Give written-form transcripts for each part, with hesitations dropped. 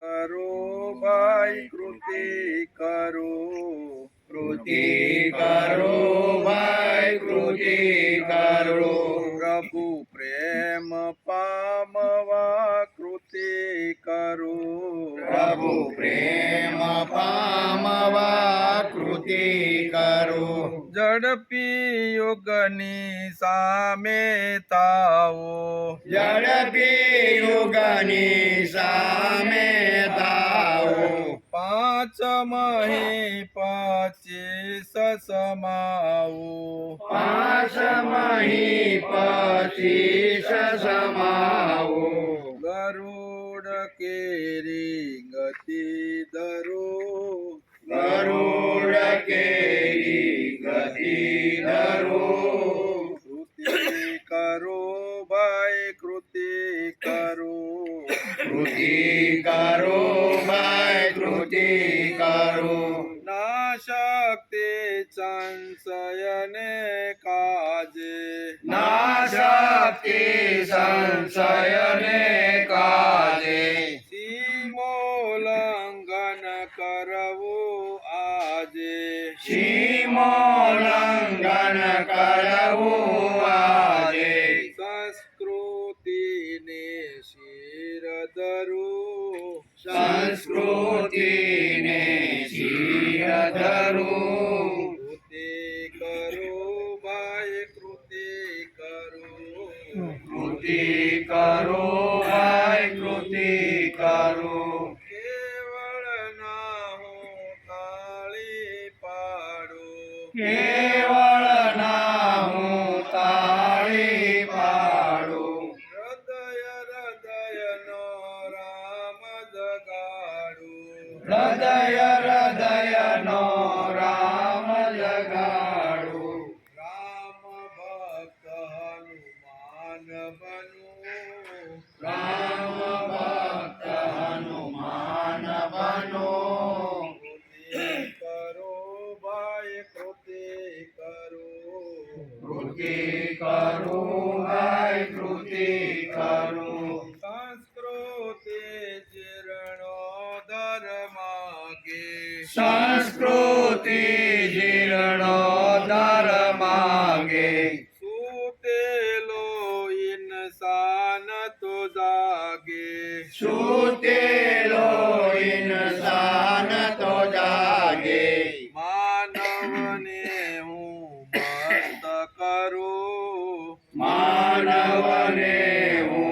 करो भाई कृति करो, कृति करो भाई कृति करो, प्रभु प्रेम पामवा कृति करो, प्रभु प्रेम पामवा कृति करो, झड़पी युगनी सामे ताओ, झड़पी युगनी सामे ताओ, पांच मही 25 समाओ, पांच मही 25 समाओ, गरुड़ केरी गति धरो, गरुड़ केरी गति धरो, कृति करो भाई कृति करो, कृति करो भाई कृति करो, नाशक्ति संशयने काजे, नाशक्ति संशयने काजे, सीमोल्लंघन करवो आजे, सीमोल्लंघन करवो आजे, संस्कृति ने शिर धरो, संस्कृति ने शिर धरो, कृति करो भाई कृति करो, कृति करो भाई कृति करो, केवल ना हो ताली पाड़ो, केवल नामु ताળી પાડો, हृदय हृदय नो राम जगाड़ो, હૃદય હૃદય નો રામ જગાડો, राम भक्त हनुमान बनो, રામ ભક્ત હનુમાન બનો, कृति करो भाई कृति करो, કૃતિ કરો ભાઈ કૃતિ કરો, संस्कृति जीर्णोद्धर मागे, સંસ્કૃતિ જીર્ણોદ્ધાર માગે, सूतेलो इंसान तो जागे, સૂતેલો ઇન્સાન તો જાગે, मानव ने हूँ मस्त करो, માનવને હું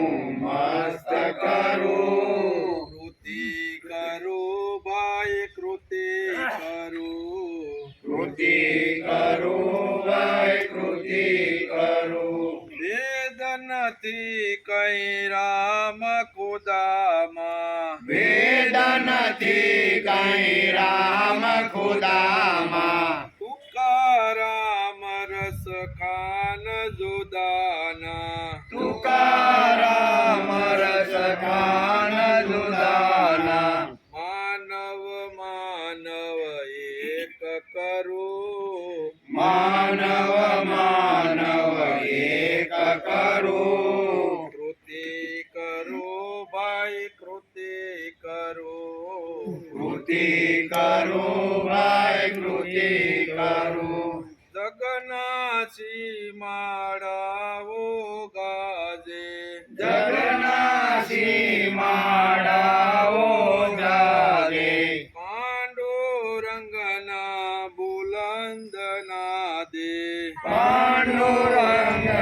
મસ્ત કરું, कृति करो भाई कृति करो, કૃતિ કરો ભાઈ કૃતિ કરો, વેદ નથી કઈ રામ ખુદામાં, વેદ નથી કઈ રામ ખુદામાં, તુકારામ રસ ખાન જુદાના, તુકારામ રસ ખાન જુદાના, માનવ માનવ એક કરો, માનવ માનવ એક કરો, કૃતિ કરો ભાઈ કૃતિ કરો, કૃતિ કરો ભાઈ કૃતિ કરો, જગનાસી માળાઓ ગાજે, જગનાસી માળાઓ જાગે, પાંડુરંગના બુલંદ નાદે, પાંડુરંગના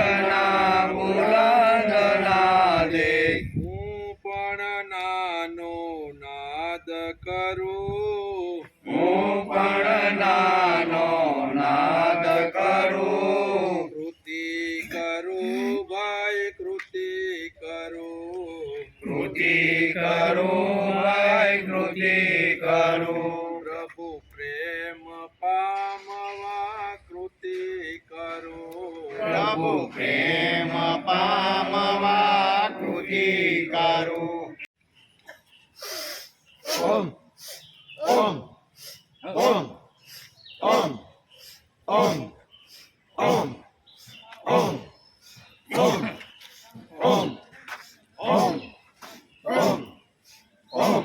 બુલંદ નાદે, હું પણ નાનો નાદ કરું, હું પણ નાનો નાદ કરું, કૃતિ કરું ભાઈ કૃતિ કરું, કૃતિ કરો ભાઈ કૃતિ કરો, પ્રભુ પ્રેમ પામવા કૃતિ કરો, પ્રભુ પ્રેમ પામવા કૃતિ કરો, ઓમ ઓમ ઓમ ઓમ ઓમ ઓમ ઓમ ઓમ ઓમ ઓમ ઓમ ઓમ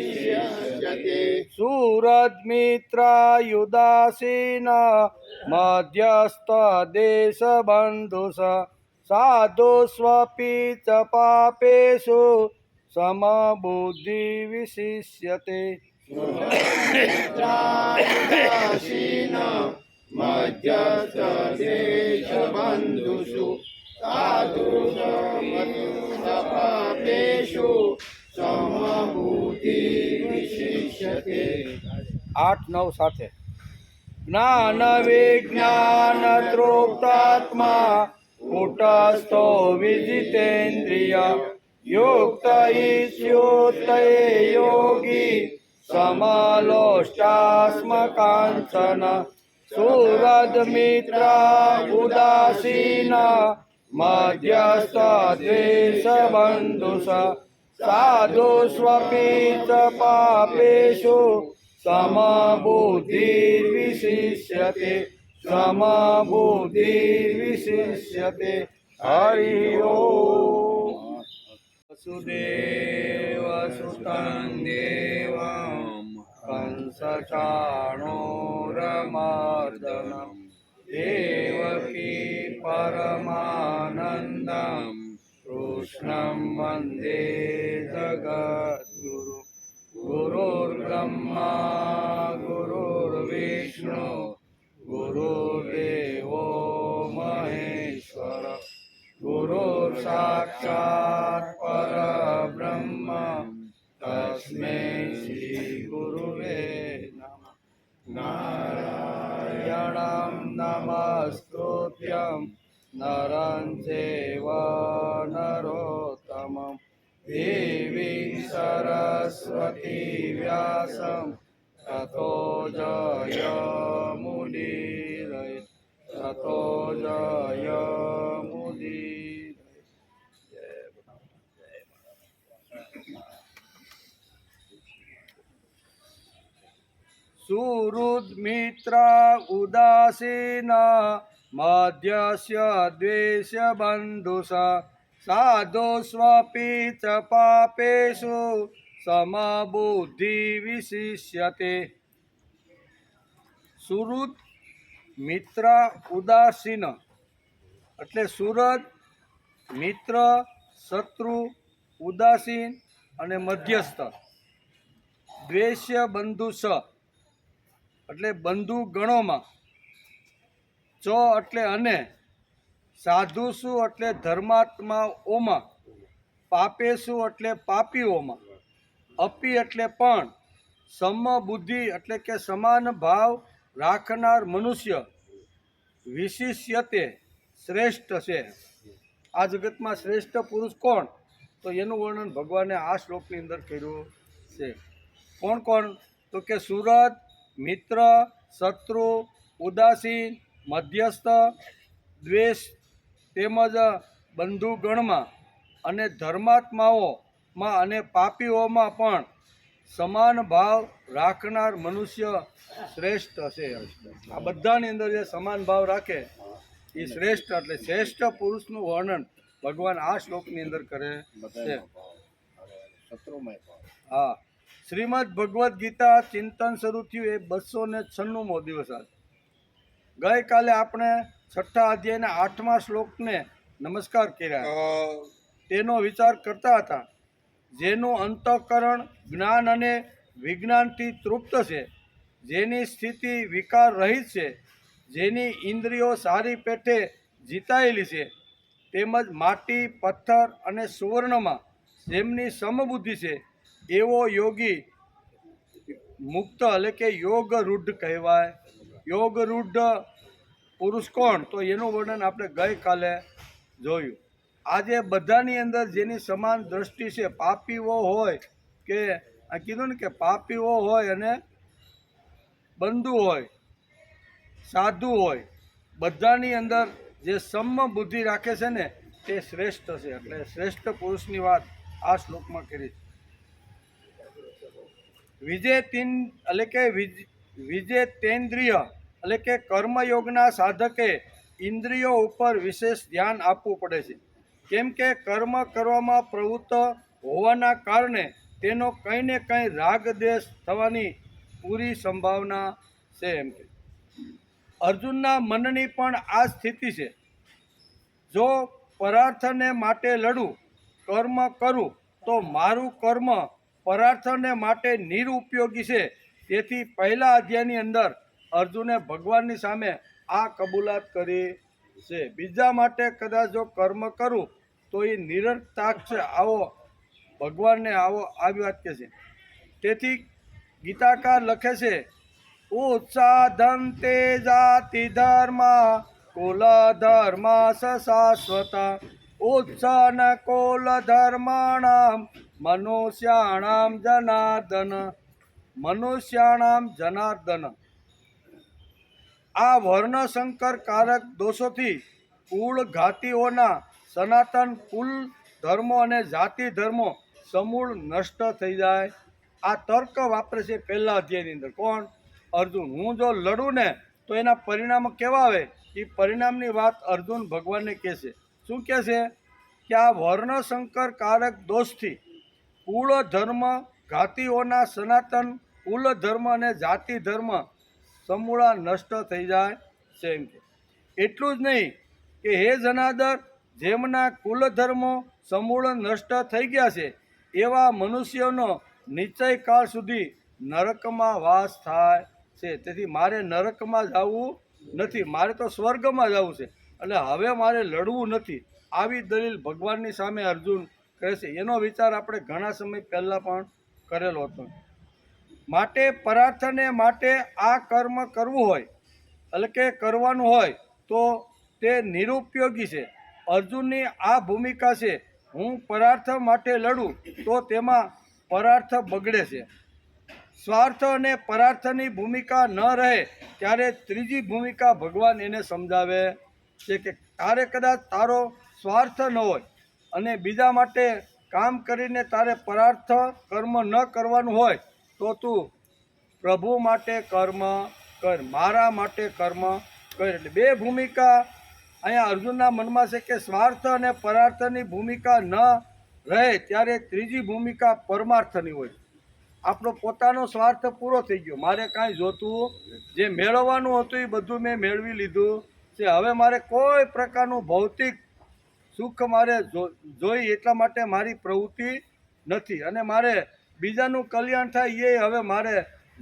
વિશિષ્યતે સુહૃદમિત્રાયુદાસીન મધ્યસ્થ દેશબંધુષ સાધુષ્વપી ચ પાપેષુ સમબુદ્ધિ વિશિષ્યતે ઉદાસીન મધ્યસ્થદેશબંધુષુ સાધુષુ સમબુદ્ધિ વિશિષ્યતે 8-9 સાથે જ્ઞાન વિજ્ઞાન તૃપ્તાત્મા કુટસ્થો વિજિતેન્દ્રિય યુક્ત ઈચ્યુતયે યોગી સમલોષ્ટાસ્મ કાંચન સુહૃદમિત્ર ઉદાસીન મધ્યસ્થ દ્વેષબંધુષ સાધુષ્વપી ચ પાપેષુ સમબુદ્ધિર્વિશિષ્યતે સમબુદ્ધિર્વિશિષ્યતે હરિ ઓમ વસુદેવ સુતં દેવં કંસચાણૂરમર્દનમ દેવકી પરમાનંદમ કૃષ્ણં વંદે જગદ્ગુરુ ગુરુર્બ્રહ્મા ગુરુર્વિષ્ણુ ગુરુર્દેવો મહેશ્વર ગુરુર્સાક્ષાત પરબ્રહ્મ તસ્મૈ શ્રી ગુરુવે નમઃ નારાયણં નમસ્કૃત્યં નરં ચૈવ નરોત્તમં દેવીં સરસ્વતી વ્યાસં તતો જયમુદીરયે તતો જયમુદીરયે સુહૃદમિત્ર ઉદાસીન મધ્યસ્ય દ્વેષબંધુષ સાધુષ્વપી ચ પાપેષુ સમબુદ્ધિ વિશિષ્યતે સુહૃદ મિત્ર ઉદાસીન એટલે સુહૃદ મિત્ર શત્રુ ઉદાસીન અને મધ્યસ્થ દ્વેષ્ય બંધુ સ એટલે બંધુ ગણોમાં ચ એટલે અને સાધુસુ એટલે ધર્માત્માઓમાં પાપેસુ એટલે પાપીઓમાં અપી એટલે પણ સમબુદ્ધિ એટલે કે સમાન ભાવ રાખનાર મનુષ્ય વિશિષ્યતે શ્રેષ્ઠ છે. આ જગતમાં શ્રેષ્ઠ પુરુષ કોણ? તો એનું વર્ણન ભગવાને આ શ્લોકની અંદર કર્યું છે. કોણ કોણ? તો કે સુહૃદ, મિત્ર, શત્રુ, ઉદાસીન, મધ્યસ્થ, દ્વેષ તેમજ બંધુગણમાં અને ધર્માત્માઓમાં અને પાપીઓમાં પણ સમાન ભાવ રાખનાર મનુષ્ય શ્રેષ્ઠ છે. આ બધાની અંદર જે સમાન ભાવ રાખે એ શ્રેષ્ઠ એટલે શ્રેષ્ઠ પુરુષનું વર્ણન ભગવાન આ શ્લોકની અંદર કરે છે. હા, શ્રીમદ ભગવદ્ ગીતા ચિંતન શરૂ થયું એ 296મો દિવસ આજે. ગઈકાલે આપણે 6ઠ્ઠા અધ્યાયના 8મા શ્લોકને નમસ્કાર કર્યા. તેનો વિચાર કરતા હતા. જેનું અંતઃકરણ જ્ઞાન અને વિજ્ઞાનથી તૃપ્ત છે, જેની સ્થિતિ વિકાર રહિત છે, જેની ઇન્દ્રિયો સારી પેઠે જીતાયેલી છે, તેમજ માટી, પથ્થર અને સુવર્ણમાં જેમની સમબુદ્ધિ છે, એવો યોગી મુક્ત એટલે કે યોગરૂઢ કહેવાય. યોગરૂઢ પુરુષ કોણ? તો એનું વર્ણન આપણે ગઈકાલે જોયું. આજે બધાની અંદર જેની સમાન દ્રષ્ટિ છે, પાપીઓ હોય કે આ કીધું ને કે પાપીઓ હોય અને બંધુ હોય, સાધુ હોય, બધાની અંદર જે સમબુદ્ધિ રાખે છે ને તે શ્રેષ્ઠ છે. એટલે શ્રેષ્ઠ પુરુષની વાત આ શ્લોકમાં કરી. વિજેતેન્દ્રિય એટલે કે કર્મયોગના સાધકે ઇન્દ્રિયો ઉપર વિશેષ ધ્યાન આપવું પડે છે. કેમ કે કર્મ કરવામાં પ્રવૃત્ત હોવાના કારણે તેનો કંઈ ને કંઈ રાગદ્વેષ થવાની પૂરી સંભાવના છે એમ કે અર્જુનના મનની પણ આ સ્થિતિ છે. જો પરાર્થને માટે લડું, કર્મ કરું તો મારું કર્મ પરાર્થને માટે નિરુપયોગી છે. તેથી પહેલા અધ્યાયની અંદર અર્જુને ભગવાનની સામે આ કબૂલાત કરી છે. બીજા માટે કદાચ જો કર્મ કરું તો એ નિરર્થક છે. આવો ભગવાનને આવી વાત કહે છે. તેથી ગીતાકાર લખે છે, ઉત્સાધન તે જાતિ ધર્મ કુલ ધર્મ શાશ્વતા ઉત્સન કુલ ધર્માણામ મનુષ્યાણામ જનાર્દન. આ વર્ણશંકર કારક દોષોથી કુળ ઘાતીઓના સનાતન કુલ ધર્મો અને જાતિ ધર્મો સમૂળ નષ્ટ થઈ જાય. આ તર્ક વાપરે છે પહેલા અધ્યાયની અંદર. કોણ? અર્જુન. હું જો લડું ને તો એના પરિણામ કેવા આવે એ પરિણામની વાત અર્જુન ભગવાનને કહે છે. શું કહે છે? કે આ વર્ણશંકર કારક દોષથી કુળ ધર્મ ઘાતીઓના સનાતન કુલ ધર્મ અને જાતિ ધર્મ સમૂળા નષ્ટ થઈ જાય છે એમ કે. એટલું જ નહીં કે હે જનાર્દન, જેમના કુલ ધર્મો સમૂળ નષ્ટ થઈ ગયા છે એવા મનુષ્યોનો નિશ્ચય કાળ સુધી નરકમાં વાસ થાય છે. તેથી મારે નરકમાં જવું નથી, મારે તો સ્વર્ગમાં જવું છે. એટલે હવે મારે લડવું નથી. આવી દલીલ ભગવાનની સામે અર્જુન કરે છે. એનો વિચાર આપણે ઘણા સમય પહેલાં પણ કરેલો હતો. માટે પરાર્થને માટે આ કર્મ કરવું હોય એટલે કે કરવાનું હોય તો તે નિરુપયોગી છે. અર્જુનની આ ભૂમિકા છે. હું પરાર્થ માટે લડું તો તેમાં પરાર્થ બગડે છે. સ્વાર્થ અને પરાર્થની ભૂમિકા ન રહે ત્યારે ત્રીજી ભૂમિકા ભગવાન એને સમજાવે છે કે તારે કદાચ તારો સ્વાર્થ ન હોય અને બીજા માટે કામ કરીને તારે પરાર્થ કર્મ ન કરવાનું હોય તો તું પ્રભુ માટે કર્મ કર, મારા માટે કર્મ કર. એટલે બે ભૂમિકા અહીંયા અર્જુનના મનમાં છે કે સ્વાર્થ અને પરાર્થની ભૂમિકા ન રહે ત્યારે ત્રીજી ભૂમિકા પરમાર્થની હોય. આપણો પોતાનો સ્વાર્થ પૂરો થઈ ગયો, મારે કાંઈ જોતું, જે મેળવવાનું હતું એ બધું મેં મેળવી લીધું છે. હવે મારે કોઈ પ્રકારનું ભૌતિક સુખ મારે જોઈ એટલા માટે મારી પ્રવૃત્તિ નથી અને મારે બીજાનું કલ્યાણ થાય એ હવે મારે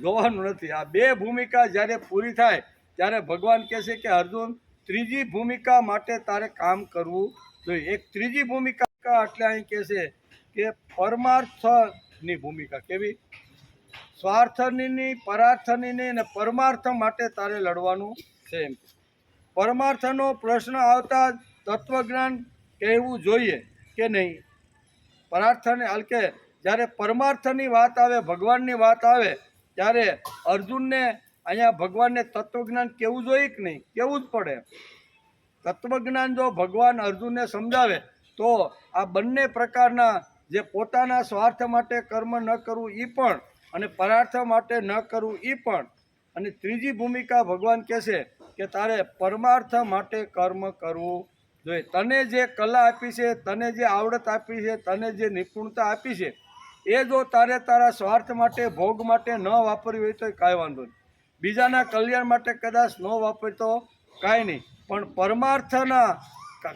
જોવાનું નથી. આ બે ભૂમિકા જ્યારે પૂરી થાય ત્યારે ભગવાન કહે છે કે અર્જુન, ત્રીજી ભૂમિકા માટે તારે કામ કરવું જોઈએ. એક ત્રીજી ભૂમિકા એટલે અહીં કહે છે કે પરમાર્થની ભૂમિકા. કેવી? સ્વાર્થની, પરાર્થની નહીં અને પરમાર્થ માટે તારે લડવાનું છે એમ. પરમાર્થનો પ્રશ્ન આવતા તત્વજ્ઞાન કહેવું જોઈએ કે નહીં? પરાર્થને હાલ કે જ્યારે પરમાર્થની વાત આવે, ભગવાનની વાત આવે ત્યારે અર્જુનને અહીંયા ભગવાનને તત્વજ્ઞાન કહેવું જોઈએ કે નહીં? કહેવું જ પડે. તત્વજ્ઞાન જો ભગવાન અર્જુનને સમજાવે તો આ બંને પ્રકારના જે પોતાના સ્વાર્થ માટે કર્મ ન કરવું એ પણ અને પરાર્થ માટે ન કરવું એ પણ, અને ત્રીજી ભૂમિકા ભગવાન કહેશે કે તારે પરમાર્થ માટે કર્મ કરવું જોઈએ. તને જે કલા આપી છે, તને જે આવડત આપી છે, તને જે નિપુણતા આપી છે એ જો તારે તારા સ્વાર્થ માટે, ભોગ માટે ન વાપરવી હોય તો કાંઈ વાંધો નહીં. બીજાના કલ્યાણ માટે કદાચ ન વાપરે તો કાંઈ નહીં, પણ પરમાર્થના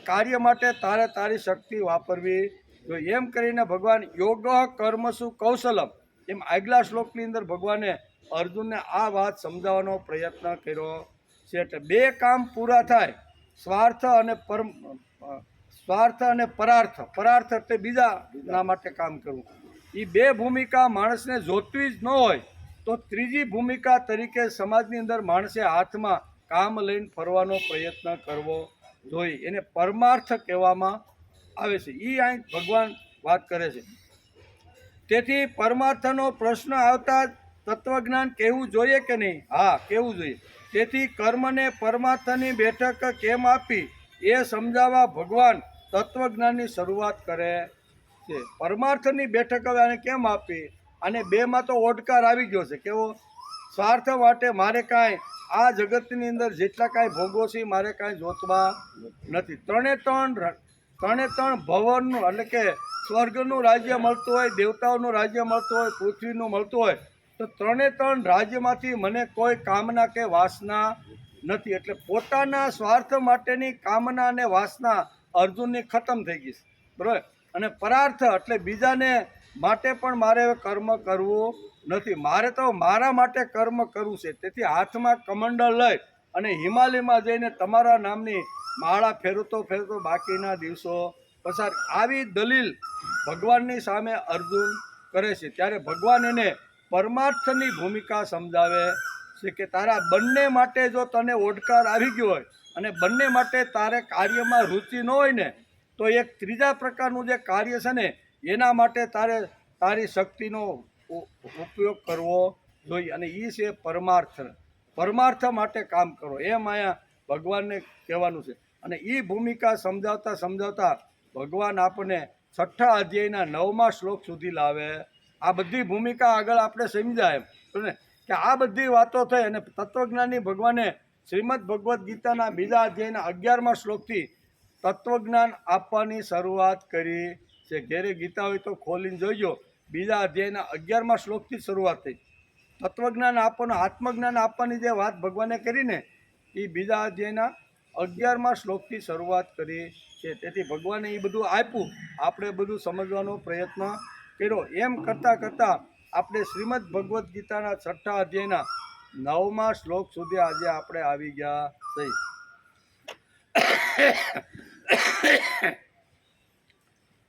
કાર્ય માટે તારે તારી શક્તિ વાપરવી જોઈએ. એમ કરીને ભગવાન યોગ કર્મસુ કૌશલમ એમ આગલા શ્લોકની અંદર ભગવાને અર્જુનને આ વાત સમજાવવાનો પ્રયત્ન કર્યો છે. એટલે બે કામ પૂરા થાય, સ્વાર્થ અને પરાર્થ એટલે બીજાના માટે કામ કરવું. એ બે ભૂમિકા માણસને જોતવી જ ન હોય તો ત્રીજી ભૂમિકા તરીકે સમાજની અંદર માણસે હાથમાં કામ લઈને ફરવાનો પ્રયત્ન કરવો જોઈએ. એને પરમાર્થ કહેવામાં આવે છે. એ અહીં ભગવાન વાત કરે છે. તેથી પરમાર્થનો પ્રશ્ન આવતા તત્વજ્ઞાન કહેવું જોઈએ કે નહીં? હા, કહેવું જોઈએ. તેથી કર્મને પરમાર્થની બેઠક કેમ આપી એ સમજાવવા ભગવાન તત્વજ્ઞાનની શરૂઆત કરે છે. પરમાર્થની બેઠક હવે આને કેમ આપી? અને બેમાં તો ઓડકાર આવી ગયો છે. કેવો? સ્વાર્થ માટે મારે કાંઈ આ જગતની અંદર જેટલા કાંઈ ભોગો છે મારે કાંઈ જોતવા નથી. ત્રણે ત્રણ ભવનનું એટલે કે સ્વર્ગનું રાજ્ય મળતું હોય, દેવતાઓનું રાજ્ય મળતું હોય, પૃથ્વીનું મળતું હોય, તો ત્રણે ત્રણ રાજ્યમાંથી મને કોઈ કામના કે વાસના નથી. એટલે પોતાના સ્વાર્થ માટેની કામના અને વાસના અર્જુનની ખતમ થઈ ગઈ છે, બરાબર. અને પરાર્થ એટલે બીજાને માટે પણ મારે કર્મ કરવું નથી, મારે તો મારા માટે કર્મ કરવું છે. તેથી હાથમાં કમંડળ લઈ અને હિમાલયમાં જઈને તમારા નામની માળા ફેરવતો ફેરવતો બાકીના દિવસો પસાર. આવી દલીલ ભગવાનની સામે અર્જુન કરે છે. ત્યારે ભગવાન એને પરમાર્થની ભૂમિકા સમજાવે છે કે તારા બંને માટે જો તને ઓડકાર આવી ગયો હોય અને બંને માટે તારે કાર્યમાં રુચિ ન હોય ને, તો એક ત્રીજા પ્રકારનું જે કાર્ય છે ને એના માટે તારે તારી શક્તિનો ઉપયોગ કરવો જોઈએ, અને એ છે પરમાર્થ. પરમાર્થ માટે કામ કરો, એમ અહીંયા ભગવાનને કહેવાનું છે. અને એ ભૂમિકા સમજાવતા સમજાવતા ભગવાન આપણને 6થા અધ્યાયના 9મા શ્લોક સુધી લાવે. આ બધી ભૂમિકા આગળ આપણે સમજાય એમ ને કે આ બધી વાતો થઈ અને તત્વજ્ઞાની ભગવાને શ્રીમદ ભગવદ્ ગીતાના બીજા અધ્યાયના 11મા શ્લોકથી તત્વજ્ઞાન આપવાની શરૂઆત કરી છે. ઘેરે ગીતા હોય તો ખોલીને જોઈજો, બીજા અધ્યાયના 11મા શ્લોકથી શરૂઆત થઈ. તત્વજ્ઞાન આપવાનું, આત્મજ્ઞાન આપવાની જે વાત ભગવાને કરીને એ બીજા અધ્યાયના 11મા શ્લોકથી શરૂઆત કરી છે. તેથી ભગવાને એ બધું આપ્યું, આપણે બધું સમજવાનો પ્રયત્ન કર્યો. એમ કરતાં કરતાં આપણે શ્રીમદ ભગવદ્ ગીતાના 6થા અધ્યાયના 9મા શ્લોક સુધી આજે આપણે આવી ગયા છે.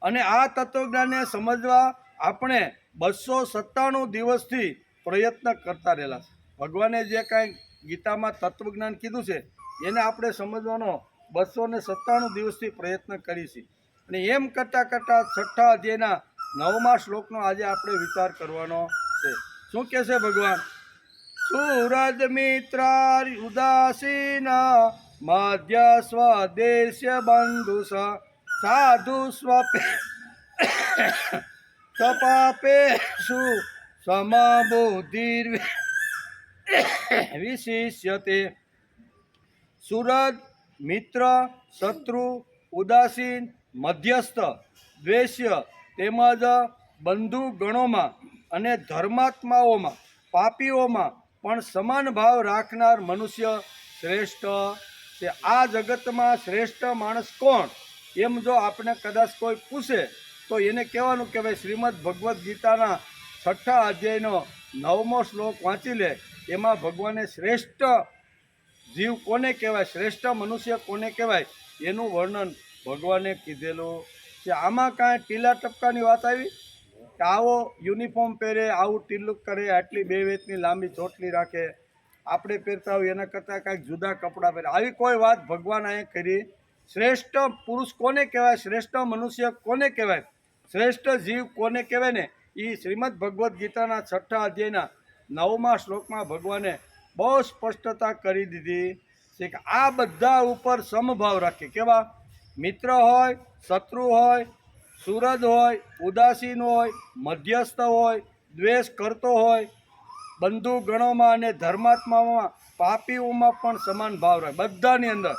અને આ તત્વજ્ઞાનને સમજવા આપણે 297 દિવસથી પ્રયત્ન કરતા રહેલા છે. ભગવાને જે કાંઈ ગીતામાં તત્વજ્ઞાન કીધું છે એને આપણે સમજવાનો 297 દિવસથી પ્રયત્ન કરીશું. અને એમ કરતાં કરતાં 6થા અધ્યાયના 9મા શ્લોકનો આજે આપણે વિચાર કરવાનો છે. શું કહે છે ભગવાન? સુરજ મિત્રા ઉદાસીન મધ્ય સ્વદેશ્ય બંધુ સાધુ સ્વપાપેષુ સમબુદ્ધિર વિશિષ્યતે. સુરજ, મિત્ર, શત્રુ, ઉદાસીન, મધ્યસ્થ, દ્વેષ્ય તેમજ બંધુ ગણોમાં અને ધર્માત્માઓમાં, પાપીઓમાં પણ સમાન ભાવ રાખનાર મનુષ્ય શ્રેષ્ઠ છે. આ જગતમાં શ્રેષ્ઠ માણસ કોણ એમ જો આપણે કદાચ કોઈ પૂછે તો એને કહેવાનું કે ભાઈ શ્રીમદ ભગવદ્ ગીતાના 6થા અધ્યાયનો 9મો શ્લોક વાંચી લે. એમાં ભગવાને શ્રેષ્ઠ જીવ કોને કહેવાય, શ્રેષ્ઠ મનુષ્ય કોને કહેવાય એનું વર્ણન ભગવાને કીધેલું છે. આમાં કાંઈ ટીલા ટપકાની વાત આવી કે આવો યુનિફોર્મ પહેરે, આવું ટીલુક કરે, આટલી 2 વેતની લાંબી ચોટલી રાખે, આપણે પહેરતા હોય એના કરતાં કાંઈક જુદા કપડાં પહેરે, આવી કોઈ વાત ભગવાન અહીંયા કરી. શ્રેષ્ઠ પુરુષ કોને કહેવાય, શ્રેષ્ઠ મનુષ્ય કોને કહેવાય, શ્રેષ્ઠ જીવ કોને કહેવાય ને એ શ્રીમદ ભગવદ્ ગીતાના 6થા અધ્યાયના 9મા શ્લોકમાં ભગવાને બહુ સ્પષ્ટતા કરી દીધી છે કે આ બધા ઉપર સમભાવ રાખે. કેવા? મિત્ર હોય, શત્રુ હોય, સૂરજ હોય, ઉદાસીન હોય, મધ્યસ્થ હોય, દ્વેષ કરતો હોય, બંધુ ગણોમાં અને ધર્માત્માઓમાં, પાપીઓમાં પણ સમાન ભાવ રહે. બધાની અંદર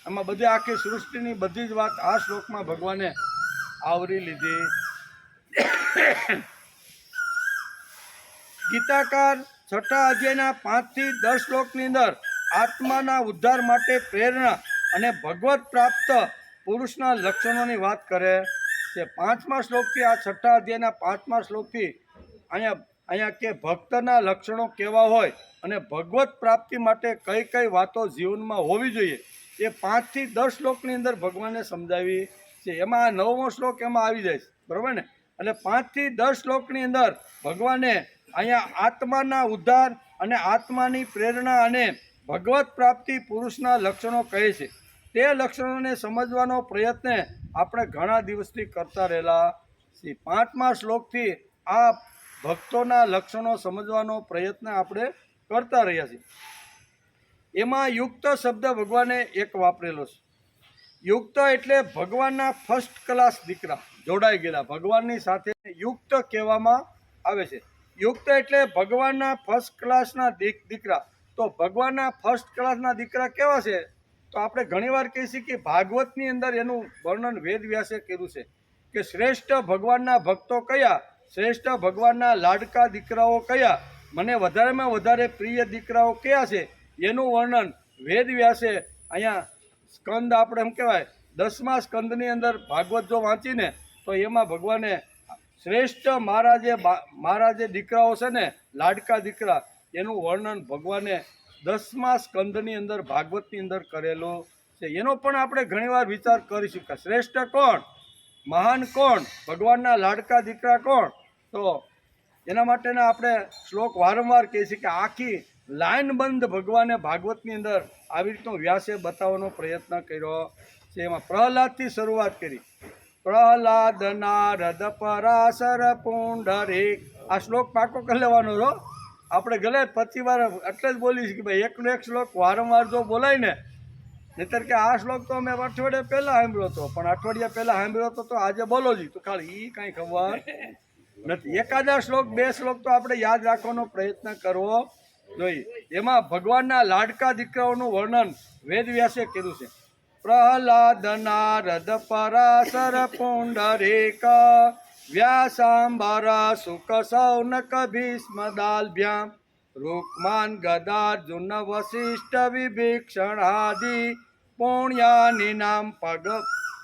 આમાં બધી આખી સૃષ્ટિની બધી જ વાત આ શ્લોકમાં ભગવાને આવરી લીધી. ગીતાકાર 6થા અધ્યાયના 5 થી 10 શ્લોકની અંદર આત્માના ઉદ્ધાર માટે પ્રેરણા અને ભગવત પ્રાપ્ત પુરુષના લક્ષણોની વાત કરે છે. 5મા શ્લોકથી આ 6થા અધ્યાયના 5મા શ્લોકથી અહીંયા કે ભક્તના લક્ષણો કેવા હોય અને ભગવત પ્રાપ્તિ માટે કઈ કઈ વાતો જીવનમાં હોવી જોઈએ એ 5 થી 10 શ્લોકની અંદર ભગવાને સમજાવી છે. એમાં 9મો શ્લોક એમાં આવી જાય છે, બરાબર ને? એટલે 5 થી 10 શ્લોકની અંદર ભગવાને અહીંયા આત્માના ઉદ્ધાર અને આત્માની પ્રેરણા અને ભગવત પ્રાપ્તિ પુરુષના લક્ષણો કહે છે. તે લક્ષણોને સમજવાનો પ્રયત્ન આપણે ઘણા દિવસથી કરતા રહેલા છીએ. 5મા શ્લોકથી આ ભક્તોના લક્ષણો સમજવાનો પ્રયત્ન આપણે કરતા રહ્યા છીએ. એમાં યુક્ત શબ્દ ભગવાને એક વાપરેલો છે. યુક્ત એટલે ભગવાનના ફર્સ્ટ ક્લાસ દીકરા, જોડાઈ ગયેલા ભગવાનની સાથે યુક્ત કહેવામાં આવે છે. યુક્ત એટલે ભગવાનના ફર્સ્ટ ક્લાસના દીકરા. તો ભગવાનના ફર્સ્ટ ક્લાસના દીકરા કેવા છે તો આપણે ઘણીવાર કહીએ છીએ કે ભાગવતની અંદર એનું વર્ણન વેદ વ્યાસે કર્યું છે કે શ્રેષ્ઠ ભગવાનના ભક્તો કયા, શ્રેષ્ઠ ભગવાનના લાડકા દીકરાઓ કયા, મને વધારેમાં વધારે પ્રિય દીકરાઓ કયા છે, એનું વર્ણન વેદ વ્યાસે અહીંયા સ્કંદ આપણે એમ કહેવાય 10મા સ્કંદની અંદર ભાગવત જો વાંચીને તો એમાં ભગવાને શ્રેષ્ઠ મારા જે દીકરાઓ છે ને લાડકા દીકરા એનું વર્ણન ભગવાને 10મા સ્કંદની અંદર ભાગવતની અંદર કરેલું છે. એનો પણ આપણે ઘણીવાર વિચાર કરીશું કે શ્રેષ્ઠ કોણ, મહાન કોણ, ભગવાનના લાડકા દીકરા કોણ. તો એના માટેના આપણે શ્લોક વારંવાર કહીએ છીએ કે આખી લાઈનબંધ ભગવાને ભાગવતની અંદર આવી રીતનો વ્યાસે બતાવવાનો પ્રયત્ન કર્યો છે. એમાં પ્રહલાદથી શરૂઆત કરી. પ્રહલાદ નારદ પરાશર પુંડરીક, આ શ્લોક પાકો કરી લેવાનો છો. આપણે ગલે 25 વાર એટલે જ બોલીશ કે ભાઈ એકનો એક શ્લોક વારંવાર જો બોલાય ને, નહીતર કે આ શ્લોક તો અમે અઠવાડિયા પહેલાં સાંભળ્યો હતો, પણ અઠવાડિયા પહેલાં સાંભળ્યો હતો તો આજે બોલો જ તો ખાલી એ કાંઈ ખબર નથી. એકાદા શ્લોક 2 શ્લોક તો આપણે યાદ રાખવાનો પ્રયત્ન કરવો જોઈએ. એમાં ભગવાનના લાડકા દીકરાઓનું વર્ણન વેદ વ્યાસે કર્યું છે. પ્રહલાદ નારદ પરાશર પુંડરીક વ્યાસાંબર સુક સૌનક ભીષ્મ દાલભ્યામ રૂકમાન ગદાર્જુન વશિષ્ઠ વિભીષણાદિ પુણ્યાની નામ પગ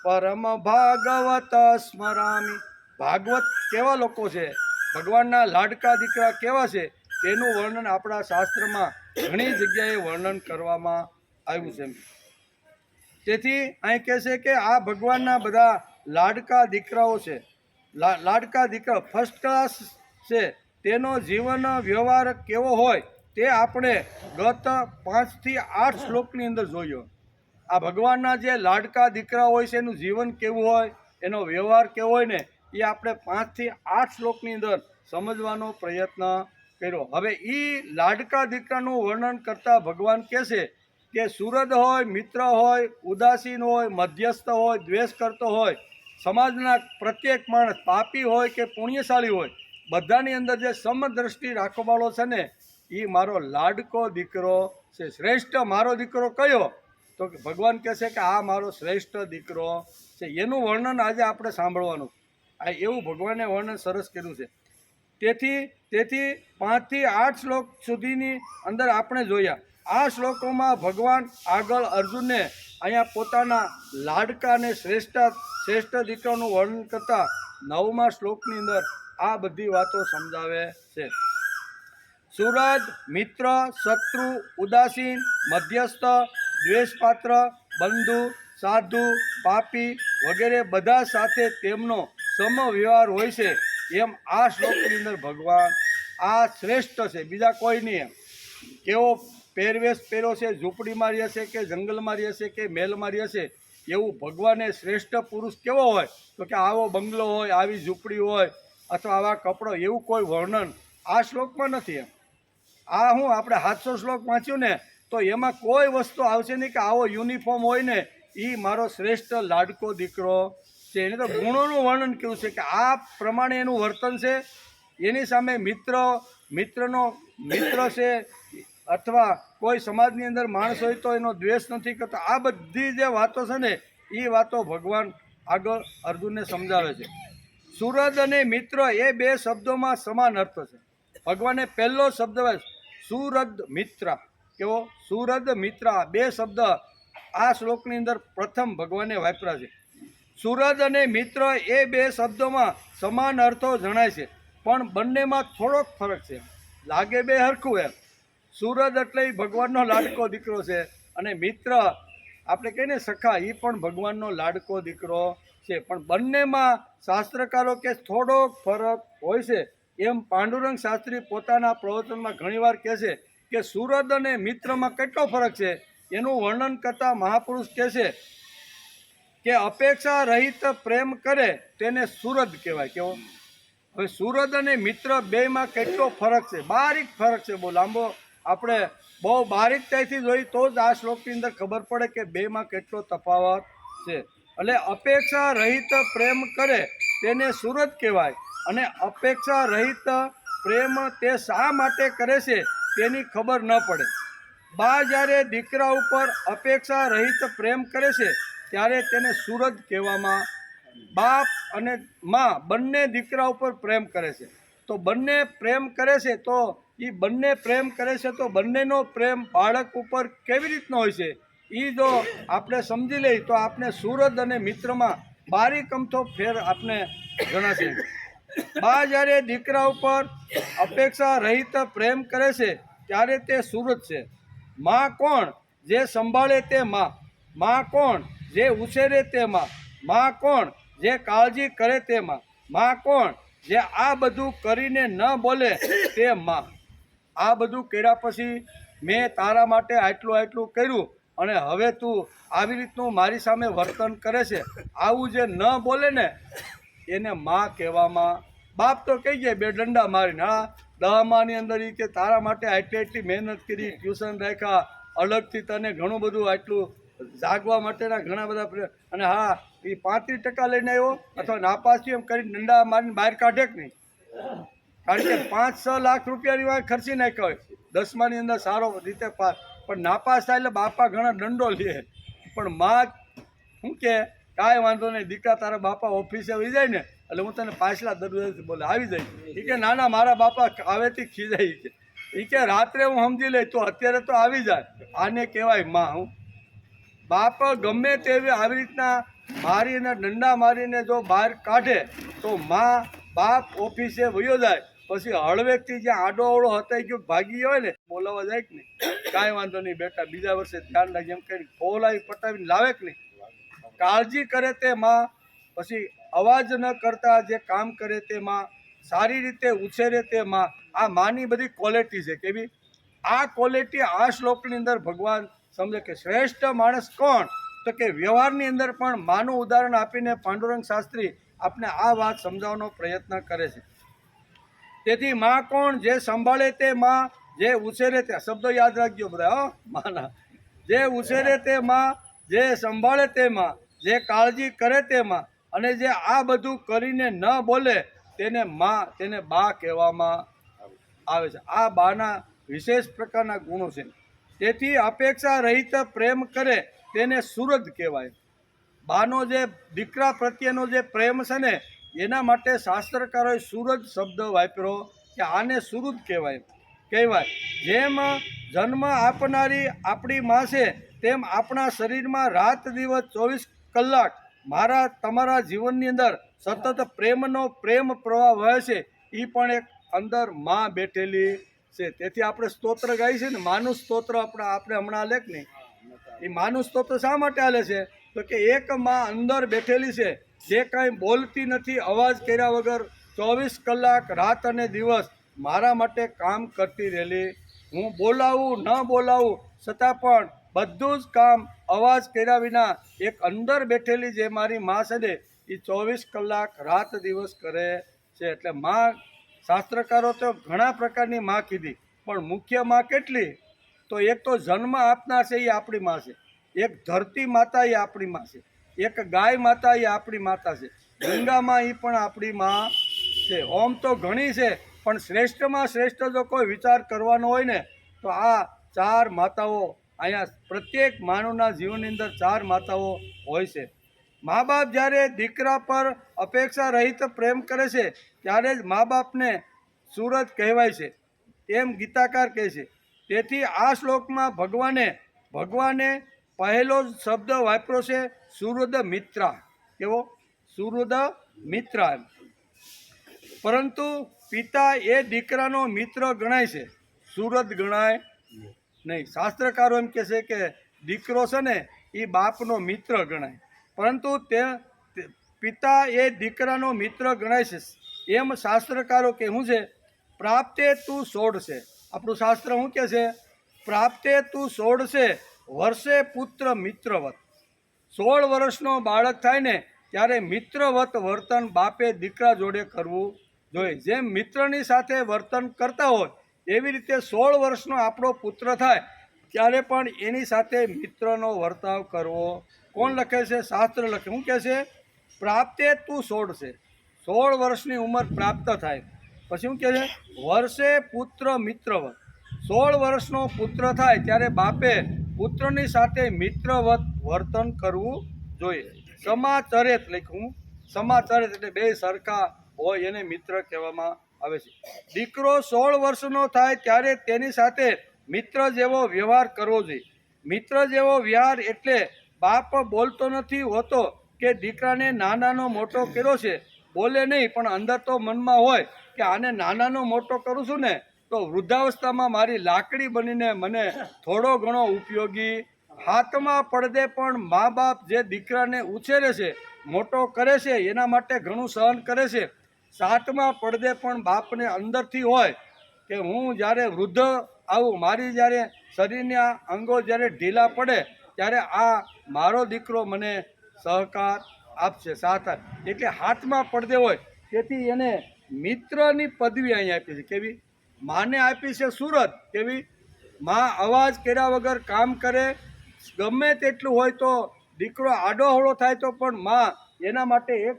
પરમ ભાગવત સ્મરામી. ભાગવત કેવા લોકો છે, ભગવાનના લાડકા દીકરા કેવા છે, તેનું વર્ણન આપણા શાસ્ત્રમાં ઘણી જગ્યાએ વર્ણન કરવામાં આવ્યું છે. તેથી અહીં કહે છે કે આ ભગવાનના બધા લાડકા દીકરાઓ છે. લાડકા દીકરા ફર્સ્ટ ક્લાસ છે. તેનો જીવન વ્યવહાર કેવો હોય તે આપણે ગત 5 થી 8 શ્લોકની અંદર જોયો. આ ભગવાનના જે લાડકા દીકરા હોય છે એનું જીવન કેવું હોય, એનો વ્યવહાર કેવો હોય ને, એ આપણે 5 થી 8 શ્લોકની અંદર સમજવાનો પ્રયત્ન કર્યો. હવે એ લાડકા દીકરાનું વર્ણન કરતા ભગવાન કહે છે કે સુરદ હોય, મિત્ર હોય, ઉદાસીન હોય, મધ્યસ્થ હોય, દ્વેષ કરતો હોય, સમાજના પ્રત્યેક માણસ પાપી હોય કે પુણ્યશાળી હોય, બધાની અંદર જે સમદ્રષ્ટિ રાખવાવાળો છે ને એ મારો લાડકો દીકરો છે. શ્રેષ્ઠ મારો દીકરો કયો? તો ભગવાન કહે છે કે આ મારો શ્રેષ્ઠ દીકરો છે. એનું વર્ણન આજે આપણે સાંભળવાનું. આ એવું ભગવાને વર્ણન સરસ કર્યું છે. તેથી 5 થી 8 શ્લોક સુધીની અંદર આપણે જોયા. આ શ્લોકોમાં ભગવાન આગળ અર્જુનને અહીંયા પોતાના લાડકા અને શ્રેષ્ઠ દીકરાનું વર્ણન કરતા 9મા શ્લોકની અંદર આ બધી વાતો સમજાવે છે. સુરદ, મિત્ર, શત્રુ, ઉદાસીન, મધ્યસ્થ, દ્વેષપાત્ર, બંધુ, સાધુ, પાપી વગેરે બધા સાથે તેમનો સમવ્યવહાર હોય છે. એમ આ શ્લોકની અંદર ભગવાન આ શ્રેષ્ઠ છે, બીજા કોઈ નહીં. કેવો પહેરવેશ પહેર્યો છે, ઝૂંપડીમાં રહે છે કે જંગલમાં રહે છે કે મહેલમાં રહે છે, એવું ભગવાને શ્રેષ્ઠ પુરુષ કેવો હોય તો કે આવો બંગલો હોય, આવી ઝૂંપડી હોય અથવા આવા કપડો, એવું કોઈ વર્ણન આ શ્લોકમાં નથી. આ હું આપણે 700 શ્લોક વાંચ્યું ને તો એમાં કોઈ વસ્તુ આવશે નહીં કે આવો યુનિફોર્મ હોય ને એ મારો શ્રેષ્ઠ લાડકો દીકરો છે. એને તો ગુણોનું વર્ણન કેવું છે કે આ પ્રમાણે એનું વર્તન છે. એની સામે મિત્ર છે, અથવા કોઈ સમાજની અંદર માણસ હોય તો એનો દ્વેષ નથી કરતો. આ બધી જે વાતો છે ને એ વાતો ભગવાન આગળ અર્જુનને સમજાવે છે. સુરદ અને મિત્ર એ 2 શબ્દોમાં સમાન અર્થ છે. ભગવાને પહેલો શબ્દ સુરદ મિત્ર, કેવો સુરદ મિત્ર, 2 શબ્દ આ શ્લોકની અંદર પ્રથમ ભગવાને વાપર્યા છે. સુરદ અને મિત્ર એ 2 શબ્દોમાં સમાન અર્થો જણાય છે, પણ બંનેમાં થોડોક ફરક છે. લાગે 2 હરખું એમ. સુરદ એટલે ભગવાનનો લાડકો દીકરો છે અને મિત્ર આપણે કહીએ ને સખા, એ પણ ભગવાનનો લાડકો દીકરો છે. પણ બંનેમાં શાસ્ત્રકારો કે થોડોક ફરક હોય છે. એમ પાંડુરંગ શાસ્ત્રી પોતાના પ્રવચનમાં ઘણીવાર કહે છે કે સુરદ અને મિત્રમાં કેટલો ફરક છે એનું વર્ણન કરતા મહાપુરુષ કહે છે કે અપેક્ષા રહિત પ્રેમ કરે તેને સુરદ કહેવાય. કેવો? હવે સુરદ અને મિત્ર બેમાં કેટલો ફરક છે, બારીક ફરક છે. બહુ લાંબો આપણે બહુ બારીકતાથી જોઈ તો જ આ શ્લોકની અંદર ખબર પડે કે બેમાં કેટલો તફાવત છે. એટલે અપેક્ષા રહિત પ્રેમ કરે તેને સુરદ કહેવાય અને અપેક્ષા રહિત પ્રેમ તે શા માટે કરે છે તેની ખબર ન પડે બા જ્યારે દીકરા ઉપર અપેક્ષા રહિત પ્રેમ કરે છે ત્યારે તેને સુરત કહેવામાં. બાપ અને મા બંને દીકરા ઉપર પ્રેમ કરે છે, તો બંને પ્રેમ કરે છે તો એ બંને પ્રેમ કરે છે તો બંનેનો પ્રેમ બાળક ઉપર કેવી રીતનો હોય છે એ જો આપણે સમજી લઈએ તો આપણે સુરત અને મિત્રમાં બારીક અમથો ફેર આપણે ગણાશે. બા જ્યારે દીકરા ઉપર અપેક્ષા રહિત પ્રેમ કરે છે ત્યારે તે સુરત છે. માં કોણ? જે સંભાળે તે માં. માં કોણ? જે ઉછેરે તે માં. માં કોણ? જે કાળજી કરે તે માં. માં કોણ? જે આ બધું કરીને ન બોલે તે માં. આ બધું કર્યા પછી મેં તારા માટે આટલું કર્યું અને હવે તું આવી રીતનું મારી સામે વર્તન કરે છે, આવું જે ન બોલે ને એને માં કહેવામાં. બાપ તો કહી જાય બે દંડા મારીને, હા 10માની અંદર એ કે તારા માટે આટલી મહેનત કરી, ટ્યુશન રાખ્યા, અલગથી તને ઘણું બધું આટલું જાગવા માટેના ઘણા બધા, અને હા એ 35% લઈને આવ્યો અથવા નાપાસ થયો એમ કરીને દંડા મારીને બહાર કાઢે કે નહીં? કારણ કે 5-6 લાખ રૂપિયાની વાત ખર્ચી નાખ્યા હોય, 10માની અંદર સારો રીતે પાસ, પણ નાપાસ થાય એટલે બાપા ઘણા દંડો લે. પણ માં શું કે કાંઈ વાંધો નહીં દીકરા, તારા બાપા ઓફિસે આવી જાય ને એટલે હું તને પાછલા દરવાજેથી બોલે આવી જાય. એ કે નાના મારા બાપા આવેથી ખીજાય. એ કે રાત્રે હું સમજી લઈ તો અત્યારે તો આવી જાય. આને કહેવાય માં. હું બાપ ગમે તેવી આવી રીતના મારીને દંડા મારીને જો બહાર કાઢે તો માં બાપ ઓફિસે વયો જાય, પછી હળવેકથી જ્યાં આડો અવળો હતાઈ ગયો ભાગી હોય ને બોલાવવા જાય કે નહીં, કાંઈ વાંધો નહીં બેટા બીજા વર્ષે ધ્યાન રાખજે એમ કરી ફોલાવી પટાવીને લાવે કે નહીં. કાળજી કરે તે માં, પછી અવાજ ન કરતા જે કામ કરે તે માં, સારી રીતે ઉછેરે તે માં. આ માની બધી ક્વોલિટી છે. કેવી? આ ક્વોલિટી આ શ્લોકની અંદર ભગવાન સમજે કે શ્રેષ્ઠ માણસ કોણ, તો કે વ્યવહારની અંદર પણ માનું ઉદાહરણ આપીને પાંડુરંગ શાસ્ત્રી આપણે આ વાત સમજાવવાનો પ્રયત્ન કરે છે. તેથી માં કોણ? જે સંભાળે તે માં, જે ઉછેરે તે, શબ્દો યાદ રાખજો બધા માના, જે ઉછેરે તે માં, જે સંભાળે તે માં, જે કાળજી કરે તે માં, અને જે આ બધું કરીને ન બોલે તેને માં, તેને બા કહેવામાં આવે છે. આ બાના વિશેષ પ્રકારના ગુણો છે. તેથી અપેક્ષા રહિત પ્રેમ કરે તેને સુરત કહેવાય. બાનો જે દીકરા પ્રત્યેનો જે પ્રેમ છે ને એના માટે શાસ્ત્રકારોએ સુરત શબ્દ વાપર્યો કે આને સુરત કહેવાય. જેમ જન્મ આપનારી આપણી માં છે તેમ આપણા શરીરમાં રાત દિવસ 24 કલાક મારા તમારા જીવનની અંદર સતત પ્રેમ પ્રવાહ વહે છે. એ પણ એક અંદર માં બેઠેલી છે. તેથી આપણે સ્તોત્ર ગાઈએ છીએ ને, માનું સ્તોત્ર આપણે હમણાં હાલે કે નહીં? એ માનું સ્તોત્ર શા માટે હાલે છે? તો કે એક માં અંદર બેઠેલી છે જે કાંઈ બોલતી નથી, અવાજ કર્યા વગર 24 કલાક રાત અને દિવસ મારા માટે કામ કરતી રહેલી. હું બોલાવું ન બોલાવું છતાં પણ બધું જ કામ અવાજ કર્યા વિના એક અંદર બેઠેલી જે મારી માં છે ને એ 24 કલાક રાત દિવસ કરે છે. એટલે માં, શાસ્ત્રકારો તો ઘણા પ્રકારની માં કીધી, પણ મુખ્ય માં કેટલી? તો એક તો જન્મ આપનાર છે એ આપણી માં છે, એક ધરતી માતા એ આપણી માં છે, એક ગાય માતા એ આપણી માતા છે, ગંગામાં એ પણ આપણી માં છે. ઓમ તો ઘણી છે પણ શ્રેષ્ઠમાં શ્રેષ્ઠ જો કોઈ વિચાર કરવાનો હોય ને તો આ 4 માતાઓ અહીંયા પ્રત્યેક માનવના જીવનની અંદર 4 માતાઓ હોય છે. મા બાપ જ્યારે દીકરા પર અપેક્ષા રહિત પ્રેમ કરે છે ત્યારે જ મા બાપને સુરત કહેવાય છે એમ ગીતાકાર કહે છે. તેથી આ શ્લોકમાં ભગવાને પહેલો શબ્દ વાપર્યો છે સુહૃદ મિત્રા. કેવો? સુહૃદ મિત્રા. પરંતુ પિતા એ દીકરાનો મિત્ર ગણાય છે, સુહૃદ ગણાય નહીં. શાસ્ત્રકારો એમ કહે છે કે દીકરો છે ને એ બાપનો મિત્ર ગણાય, પરંતુ તે પિતા એ દીકરાનો મિત્ર ગણાય છે એમ શાસ્ત્રકારો કે શું છે? પ્રાપ્તે તું છોડશે. આપણું શાસ્ત્ર શું કહે છે? પ્રાપ્તે તું છોડશે વર્ષે પુત્ર મિત્રવત. 16 વર્ષનો બાળક થાય ને ત્યારે મિત્રવત વર્તન બાપે દીકરા જોડે કરવું જોઈએ. જેમ મિત્રની સાથે વર્તન કરતા હોય એવી રીતે 16 વર્ષનો આપણો પુત્ર થાય ત્યારે પણ એની સાથે મિત્રનો વર્તાવ કરવો. કોણ લખે છે? શાસ્ત્ર લખે. શું કહે છે? પ્રાપ્તે તું છોડશે. 16 વર્ષની ઉંમર પ્રાપ્ત થાય પછી શું કહે છે? વર્ષે પુત્ર મિત્રવત. 16 વર્ષનો પુત્ર થાય ત્યારે બાપે પુત્રની સાથે મિત્રવત વર્તન કરવું જોઈએ. સમાચરિત લખ્યું, સમાચરિત એટલે બે સરખા હોય એને મિત્ર કહેવામાં આવે છે. દીકરો 16 વર્ષનો થાય ત્યારે તેની સાથે મિત્ર જેવો વ્યવહાર કરવો જોઈએ. મિત્ર જેવો વ્યવહાર એટલે બાપ બોલતો નથી હોતો કે દીકરાને નાનાનો મોટો કર્યો છે, બોલે નહીં પણ અંદર તો મનમાં હોય કે આને નાનાનો મોટો કરું છું ને તો વૃદ્ધાવસ્થામાં મારી લાકડી બનીને મને થોડો ઘણો ઉપયોગી. હાથમાં પડદે પણ મા બાપ જે દીકરાને ઉછેરે છે, મોટો કરે છે, એના માટે ઘણું સહન કરે છે. સાતમા પડદે પણ બાપને અંદરથી હોય કે હું જ્યારે વૃદ્ધ આવું, મારી જ્યારે શરીરના અંગો જ્યારે ઢીલા પડે ત્યારે આ મારો દીકરો મને સહકાર આપશે, સાથ આપે. એટલે હાથમાં પડદે હોય. તેથી એને મિત્રની પદવી અહીં આપી છે. કેવી? માને આપી છે સુરત. કેવી? માં અવાજ કર્યા વગર કામ કરે, ગમે તેટલું હોય તો દીકરો આડોહળો થાય તો પણ માં એના માટે એક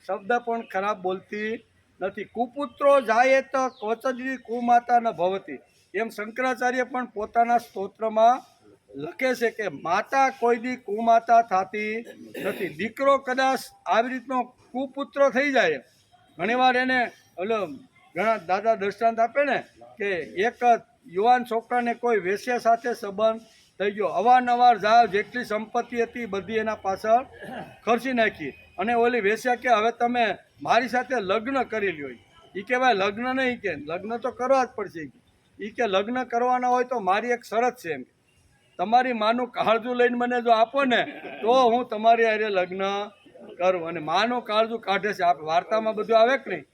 શબ્દ પણ ખરાબ બોલતી નથી. કુપુત્રો જાય તો ક્વચજી કુમાતા ન ભવતી, એમ શંકરાચાર્ય પણ પોતાના સ્તોત્રમાં લખે છે કે માતા કોઈ દી કુમાતા થતી નથી. દીકરો કદાચ આવી રીતનો કુપુત્ર થઈ જાય, ઘણીવાર એને ઓલો ઘણા દાદા દૃષ્ટાંત આપે ને કે એક યુવાન છોકરાને કોઈ વેશ્યા સાથે સંબંધ થઈ ગયો, અવારનવાર જાવ, જેટલી સંપત્તિ હતી બધી એના પાછળ ખર્ચી નાખી, અને ઓલી વેશ્યા કે હવે તમે મારી સાથે લગ્ન કરી લ્યો. એ કે ભાઈ લગ્ન નહીં, કે લગ્ન તો કરવા જ પડશે. એ કે લગ્ન કરવાના હોય તો મારી એક શરત છે, એમ તમારી માનું કાળજું લઈને મને જો આપો ને તો હું તમારી હારે લગ્ન કરું. અને માનું કાળજું કાઢે છે, આ વાર્તામાં બધું આવે કે નહીં?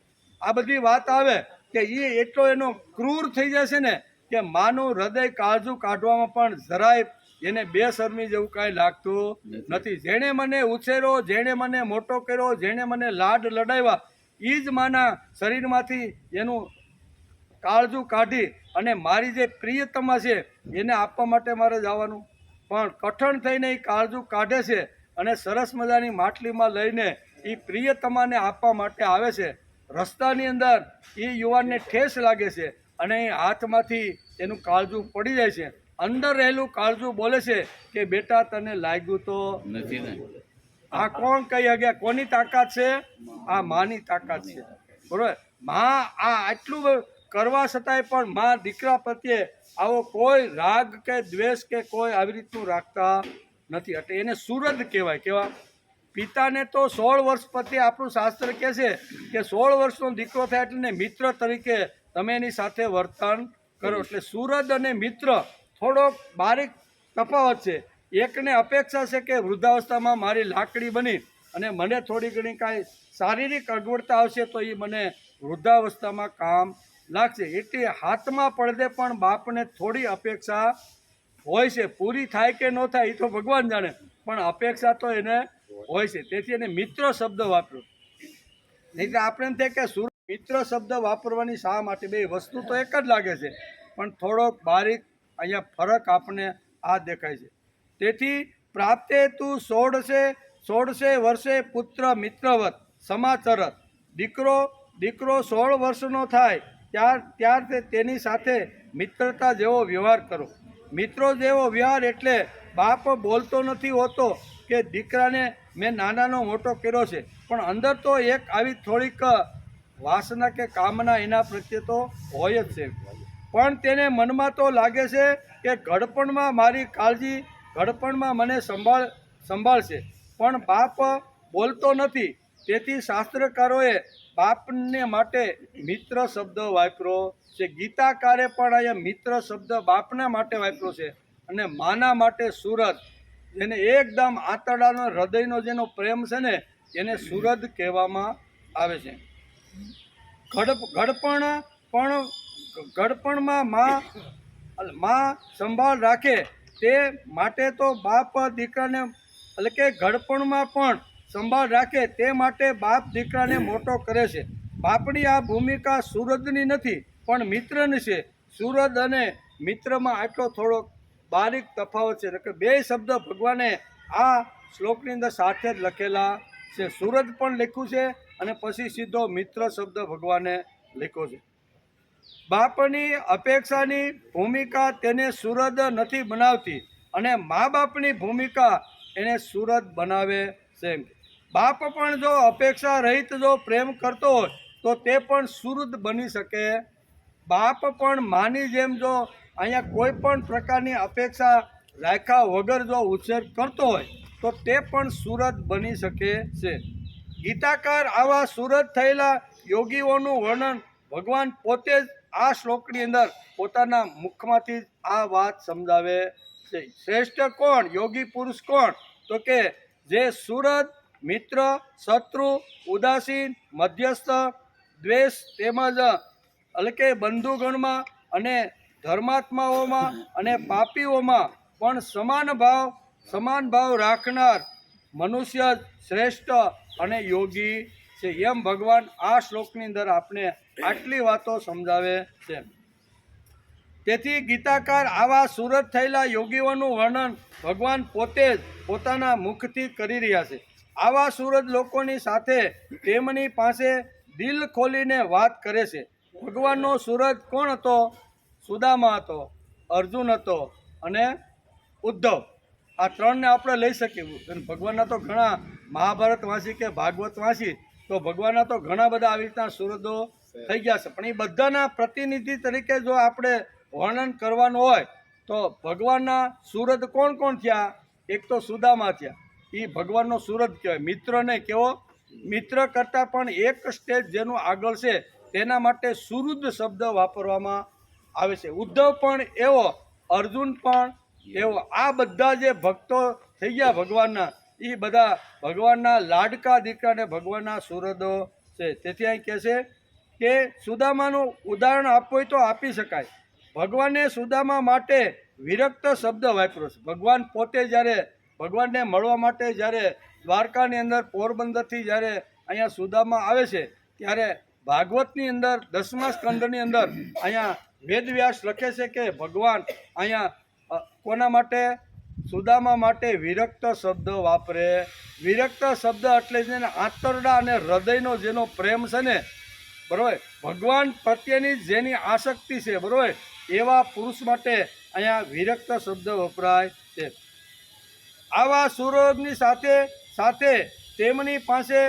આ બધી વાત આવે કે એ એટલો એનો ક્રૂર થઈ જશે ને કે માનું હૃદય કાળજું કાઢવામાં પણ જરાય એને બેશરમી જેવું કાંઈ લાગતું નથી. જેણે મને ઉછેરો, જેણે મને મોટો કર્યો, જેણે મને લાડ લડાવ્યા, એ જ માના શરીરમાંથી એનું કાળજું કાઢી અને મારી જે પ્રિયતમા છે એને આપવા માટે મારે જવાનું. પણ કઠણ થઈને એ કાળજું કાઢે છે અને સરસ મજાની માટલીમાં લઈને એ પ્રિયતમાને આપવા માટે આવે છે. રસ્તાની અંદર એ યુવાનને ઠેસ લાગે છે અને એ હાથમાંથી એનું કાળજું પડી જાય છે. અંદર રહેલું કાળજું બોલે છે કે બેટા તને લાગ્યું તો નથી ને. આ કોણ કહી શકે? કોની તાકાત છે? આ માની તાકાત છે. બરોબર? માં આ આટલું કરવા છતાંય પણ માં દીકરા પ્રત્યે આવો કોઈ રાગ કે દ્વેષ કે કોઈ આવી રીતનું રાખતા નથી. એટલે એને સુરદ કહેવાય. કેવા? પિતાને તો 16 વર્ષ પછી આપણું શાસ્ત્ર કહે છે કે 16 વર્ષનો દીકરો થાય એટલે મિત્ર તરીકે તમે એની સાથે વર્તન કરો. એટલે સુરદ અને મિત્ર થોડોક બારીક તફાવત છે. એકને અપેક્ષા છે કે વૃદ્ધાવસ્થામાં મારી લાકડી બની અને મને થોડી ઘણી કાંઈ શારીરિક અગવડતા આવશે તો એ મને વૃદ્ધાવસ્થામાં કામ લાગશે. એટલે હાથમાં પડદે પણ બાપને થોડી અપેક્ષા હોય છે. પૂરી થાય કે ન થાય એ તો ભગવાન જાણે, પણ અપેક્ષા તો એને હોય છે. તેથી એને મિત્ર શબ્દ વાપરો. નહીં તો આપણે એમ થાય કે મિત્ર શબ્દ વાપરવાની શા માટે? બે વસ્તુ તો એક જ લાગે છે, પણ થોડોક બારીક અહીંયા ફરક આપણને આ દેખાય છે. તેથી પ્રાપ્તે તું 16 વર્ષે પુત્ર મિત્રવત સમાચરત. દીકરો 16 વર્ષનો થાય ત્યાર તેની સાથે મિત્રતા જેવો વ્યવહાર કરો. મિત્રો જેવો વ્યવહાર એટલે બાપ બોલતો નથી હોતો કે દીકરાને મેં નાનાનો મોટો કર્યો છે, પણ અંદર તો એક આવી થોડીક વાસના કે કામના એના પ્રત્યે તો હોય જ છે. પણ તેને મનમાં તો લાગે છે કે ઘડપણમાં મારી કાળજી, ઘડપણમાં મને સંભાળશે, પણ બાપ બોલતો નથી. તેથી શાસ્ત્રકારોએ બાપને માટે મિત્ર શબ્દ વાપર્યો છે. ગીતાકારે પણ અહીંયા મિત્ર શબ્દ બાપના માટે વાપર્યો છે અને માના માટે સુરદ. જેને એકદમ આંતરડાનો હૃદયનો જેનો પ્રેમ છે ને એને સુરદ કહેવામાં આવે છે. ઘડપણમાં માં સંભાળ રાખે તે માટે તો બાપ દીકરાને, એટલે કે ઘડપણમાં પણ સંભાળ રાખે તે માટે બાપ દીકરાને મોટો કરે છે. બાપની આ ભૂમિકા સુરદની નથી પણ મિત્રની છે. સુરદ અને મિત્રમાં આટલો થોડોક બારીક તફાવત છે. એટલે બે શબ્દ ભગવાને આ શ્લોકની અંદર સાથે જ લખેલા છે. સુરદ પણ લખ્યું છે અને પછી સીધો મિત્ર શબ્દ ભગવાને લખ્યો છે. બાપની અપેક્ષાની ભૂમિકા તેને સુરદ નથી બનાવતી અને મા બાપની ભૂમિકા એને સુરદ બનાવે છે. બાપ પણ જો અપેક્ષા રહિત જો પ્રેમ કરતો હોય તો તે પણ સુરદ બની શકે. બાપ પણ માની જેમ જો અહીંયા કોઈ પણ પ્રકારની અપેક્ષા રાખ્યા વગર જો ઉછેર કરતો હોય તો તે પણ સુરત બની શકે છે. ગીતાકાર આવા સુરત થયેલા યોગીઓનું વર્ણન ભગવાન પોતે જ આ શ્લોકની અંદર પોતાના મુખમાંથી આ વાત સમજાવે છે. શ્રેષ્ઠ કોણ, યોગી પુરુષ કોણ? તો કે જે સુરત, મિત્ર, શત્રુ, ઉદાસીન, મધ્યસ્થ, દ્વેષ તેમજ એટલે કે બંધુગણમાં અને ધર્માત્માઓમાં અને પાપીઓમાં પણ સમાન ભાવ રાખનાર મનુષ્ય જ શ્રેષ્ઠ અને યોગી છે. એમ ભગવાન આ શ્લોકની અંદર આપણે આટલી વાતો સમજાવે છે. તેથી ગીતાકાર આવા સુરત થયેલા યોગીઓનું વર્ણન ભગવાન પોતે જ પોતાના મુખથી કરી રહ્યા છે. આવા સુરત લોકોની સાથે તેમની પાસે દિલ ખોલીને વાત કરે છે. ભગવાનનો સુરત કોણ હતો? સુદામા હતો, અર્જુન હતો અને ઉદ્ધવ. આ ત્રણને આપણે લઈ શકીએ. અને ભગવાનના તો ઘણા મહાભારત વાંચી કે ભાગવત વાંચી તો ભગવાનના તો ઘણા બધા આવી રીતના સુરતો થઈ ગયા છે. પણ એ બધાના પ્રતિનિધિ તરીકે જો આપણે વર્ણન કરવાનું હોય તો ભગવાનના સુરત કોણ કોણ થયા? એક તો સુદામા થયા, એ ભગવાનનો સુરત કહેવાય. મિત્રને કેવો? મિત્ર કરતાં પણ એક સ્ટેજ જેનું આગળ છે તેના માટે સુરદ શબ્દ વાપરવામાં આવે છે. ઉદ્ધવ પણ એવો, અર્જુન પણ એવો. આ બધા જે ભક્તો થઈ ગયા ભગવાનના, એ બધા ભગવાનના લાડકા દીકરાને ભગવાનના સુરદો છે. તેથી અહીં કહે છે કે સુદામાનું ઉદાહરણ આપવું હોય તો આપી શકાય. ભગવાને સુદામા માટે વિરક્ત શબ્દ વાપર્યો છે. ભગવાન પોતે જ્યારે ભગવાનને મળવા માટે જ્યારે દ્વારકાની અંદર પોરબંદરથી જ્યારે અહીંયા સુદામા આવે છે ત્યારે ભાગવતની અંદર 10મા સ્કંદની અંદર અહીંયા વેદવ્યાસ લખે છે કે ભગવાન અહીંયા કોના માટે? સુદામા માટે વિરક્ત શબ્દ વાપરે. વિરક્ત શબ્દ એટલે જેને આંતરડા અને હૃદયનો જેનો પ્રેમ છે ને, બરાબર, ભગવાન પ્રત્યેની જેની આસક્તિ છે, બરાબર, એવા પુરુષ માટે અહીંયા વિરક્ત શબ્દ વપરાય છે. આવા સુરતની સાથે સાથે તેમની પાસે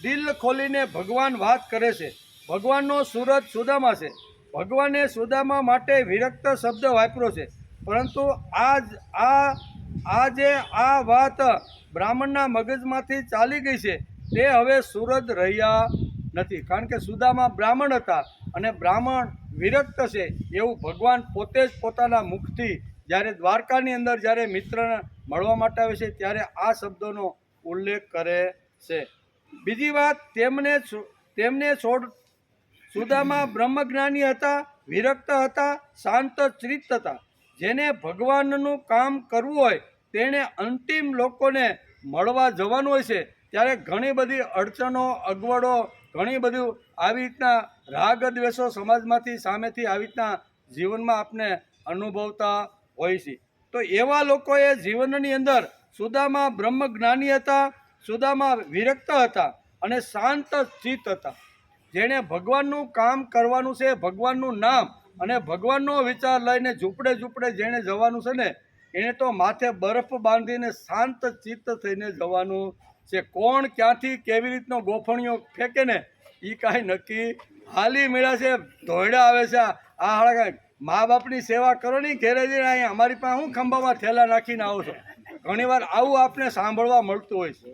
દિલ ખોલીને ભગવાન વાત કરે છે. ભગવાનનો સુરત સુદામા છે. ભગવાને સુદામા માટે વિરક્ત શબ્દ વાપર્યો છે. પરંતુ આ વાત બ્રાહ્મણના મગજમાંથી ચાલી ગઈ છે. તે હવે સુરત રહ્યા નથી. કારણ કે સુદામા બ્રાહ્મણ હતા અને બ્રાહ્મણ વિરક્ત છે એવું ભગવાન પોતે જ પોતાના મુખથી જ્યારે દ્વારકાની અંદર જ્યારે મિત્રને મળવા માટે આવે છે ત્યારે આ શબ્દોનો ઉલ્લેખ કરે છે. બીજી વાત, તેમને સુદામા બ્રહ્મજ્ઞાની હતા, વિરક્ત હતા, શાંત ચિત્ત હતા. જેને ભગવાનનું કામ કરવું હોય તેણે અંતિમ લોકોને મળવા જવાનું હોય છે ત્યારે ઘણી બધી અડચણો, અગવડો, ઘણી બધું આવી રીતના રાગ દ્વેષો સમાજમાંથી સામેથી આવી રીતના જીવનમાં આપણે અનુભવતા હોય છે. તો એવા લોકોએ જીવનની અંદર સુદામા બ્રહ્મજ્ઞાની હતા, સુદામા વિરક્ત હતા અને શાંત ચિત્ત હતા. જેણે ભગવાનનું કામ કરવાનું છે, ભગવાનનું નામ અને ભગવાનનો વિચાર લઈને ઝૂંપડે જેણે જવાનું છે ને, એને તો માથે બરફ બાંધીને શાંત ચિત્ત થઈને જવાનું છે. કોણ ક્યાંથી કેવી રીતનો ગોફણીઓ ફેંકે ને એ કાંઈ નક્કી હાલી મેળા છે, ધોયડા આવે છે. આ હાળા મા બાપની સેવા કરો ને, ઘેરે જઈને અહીંયા અમારી પાસે હું ખંભામાં થેલા નાખીને આવો છો. ઘણીવાર આવું આપણે સાંભળવા મળતું હોય છે.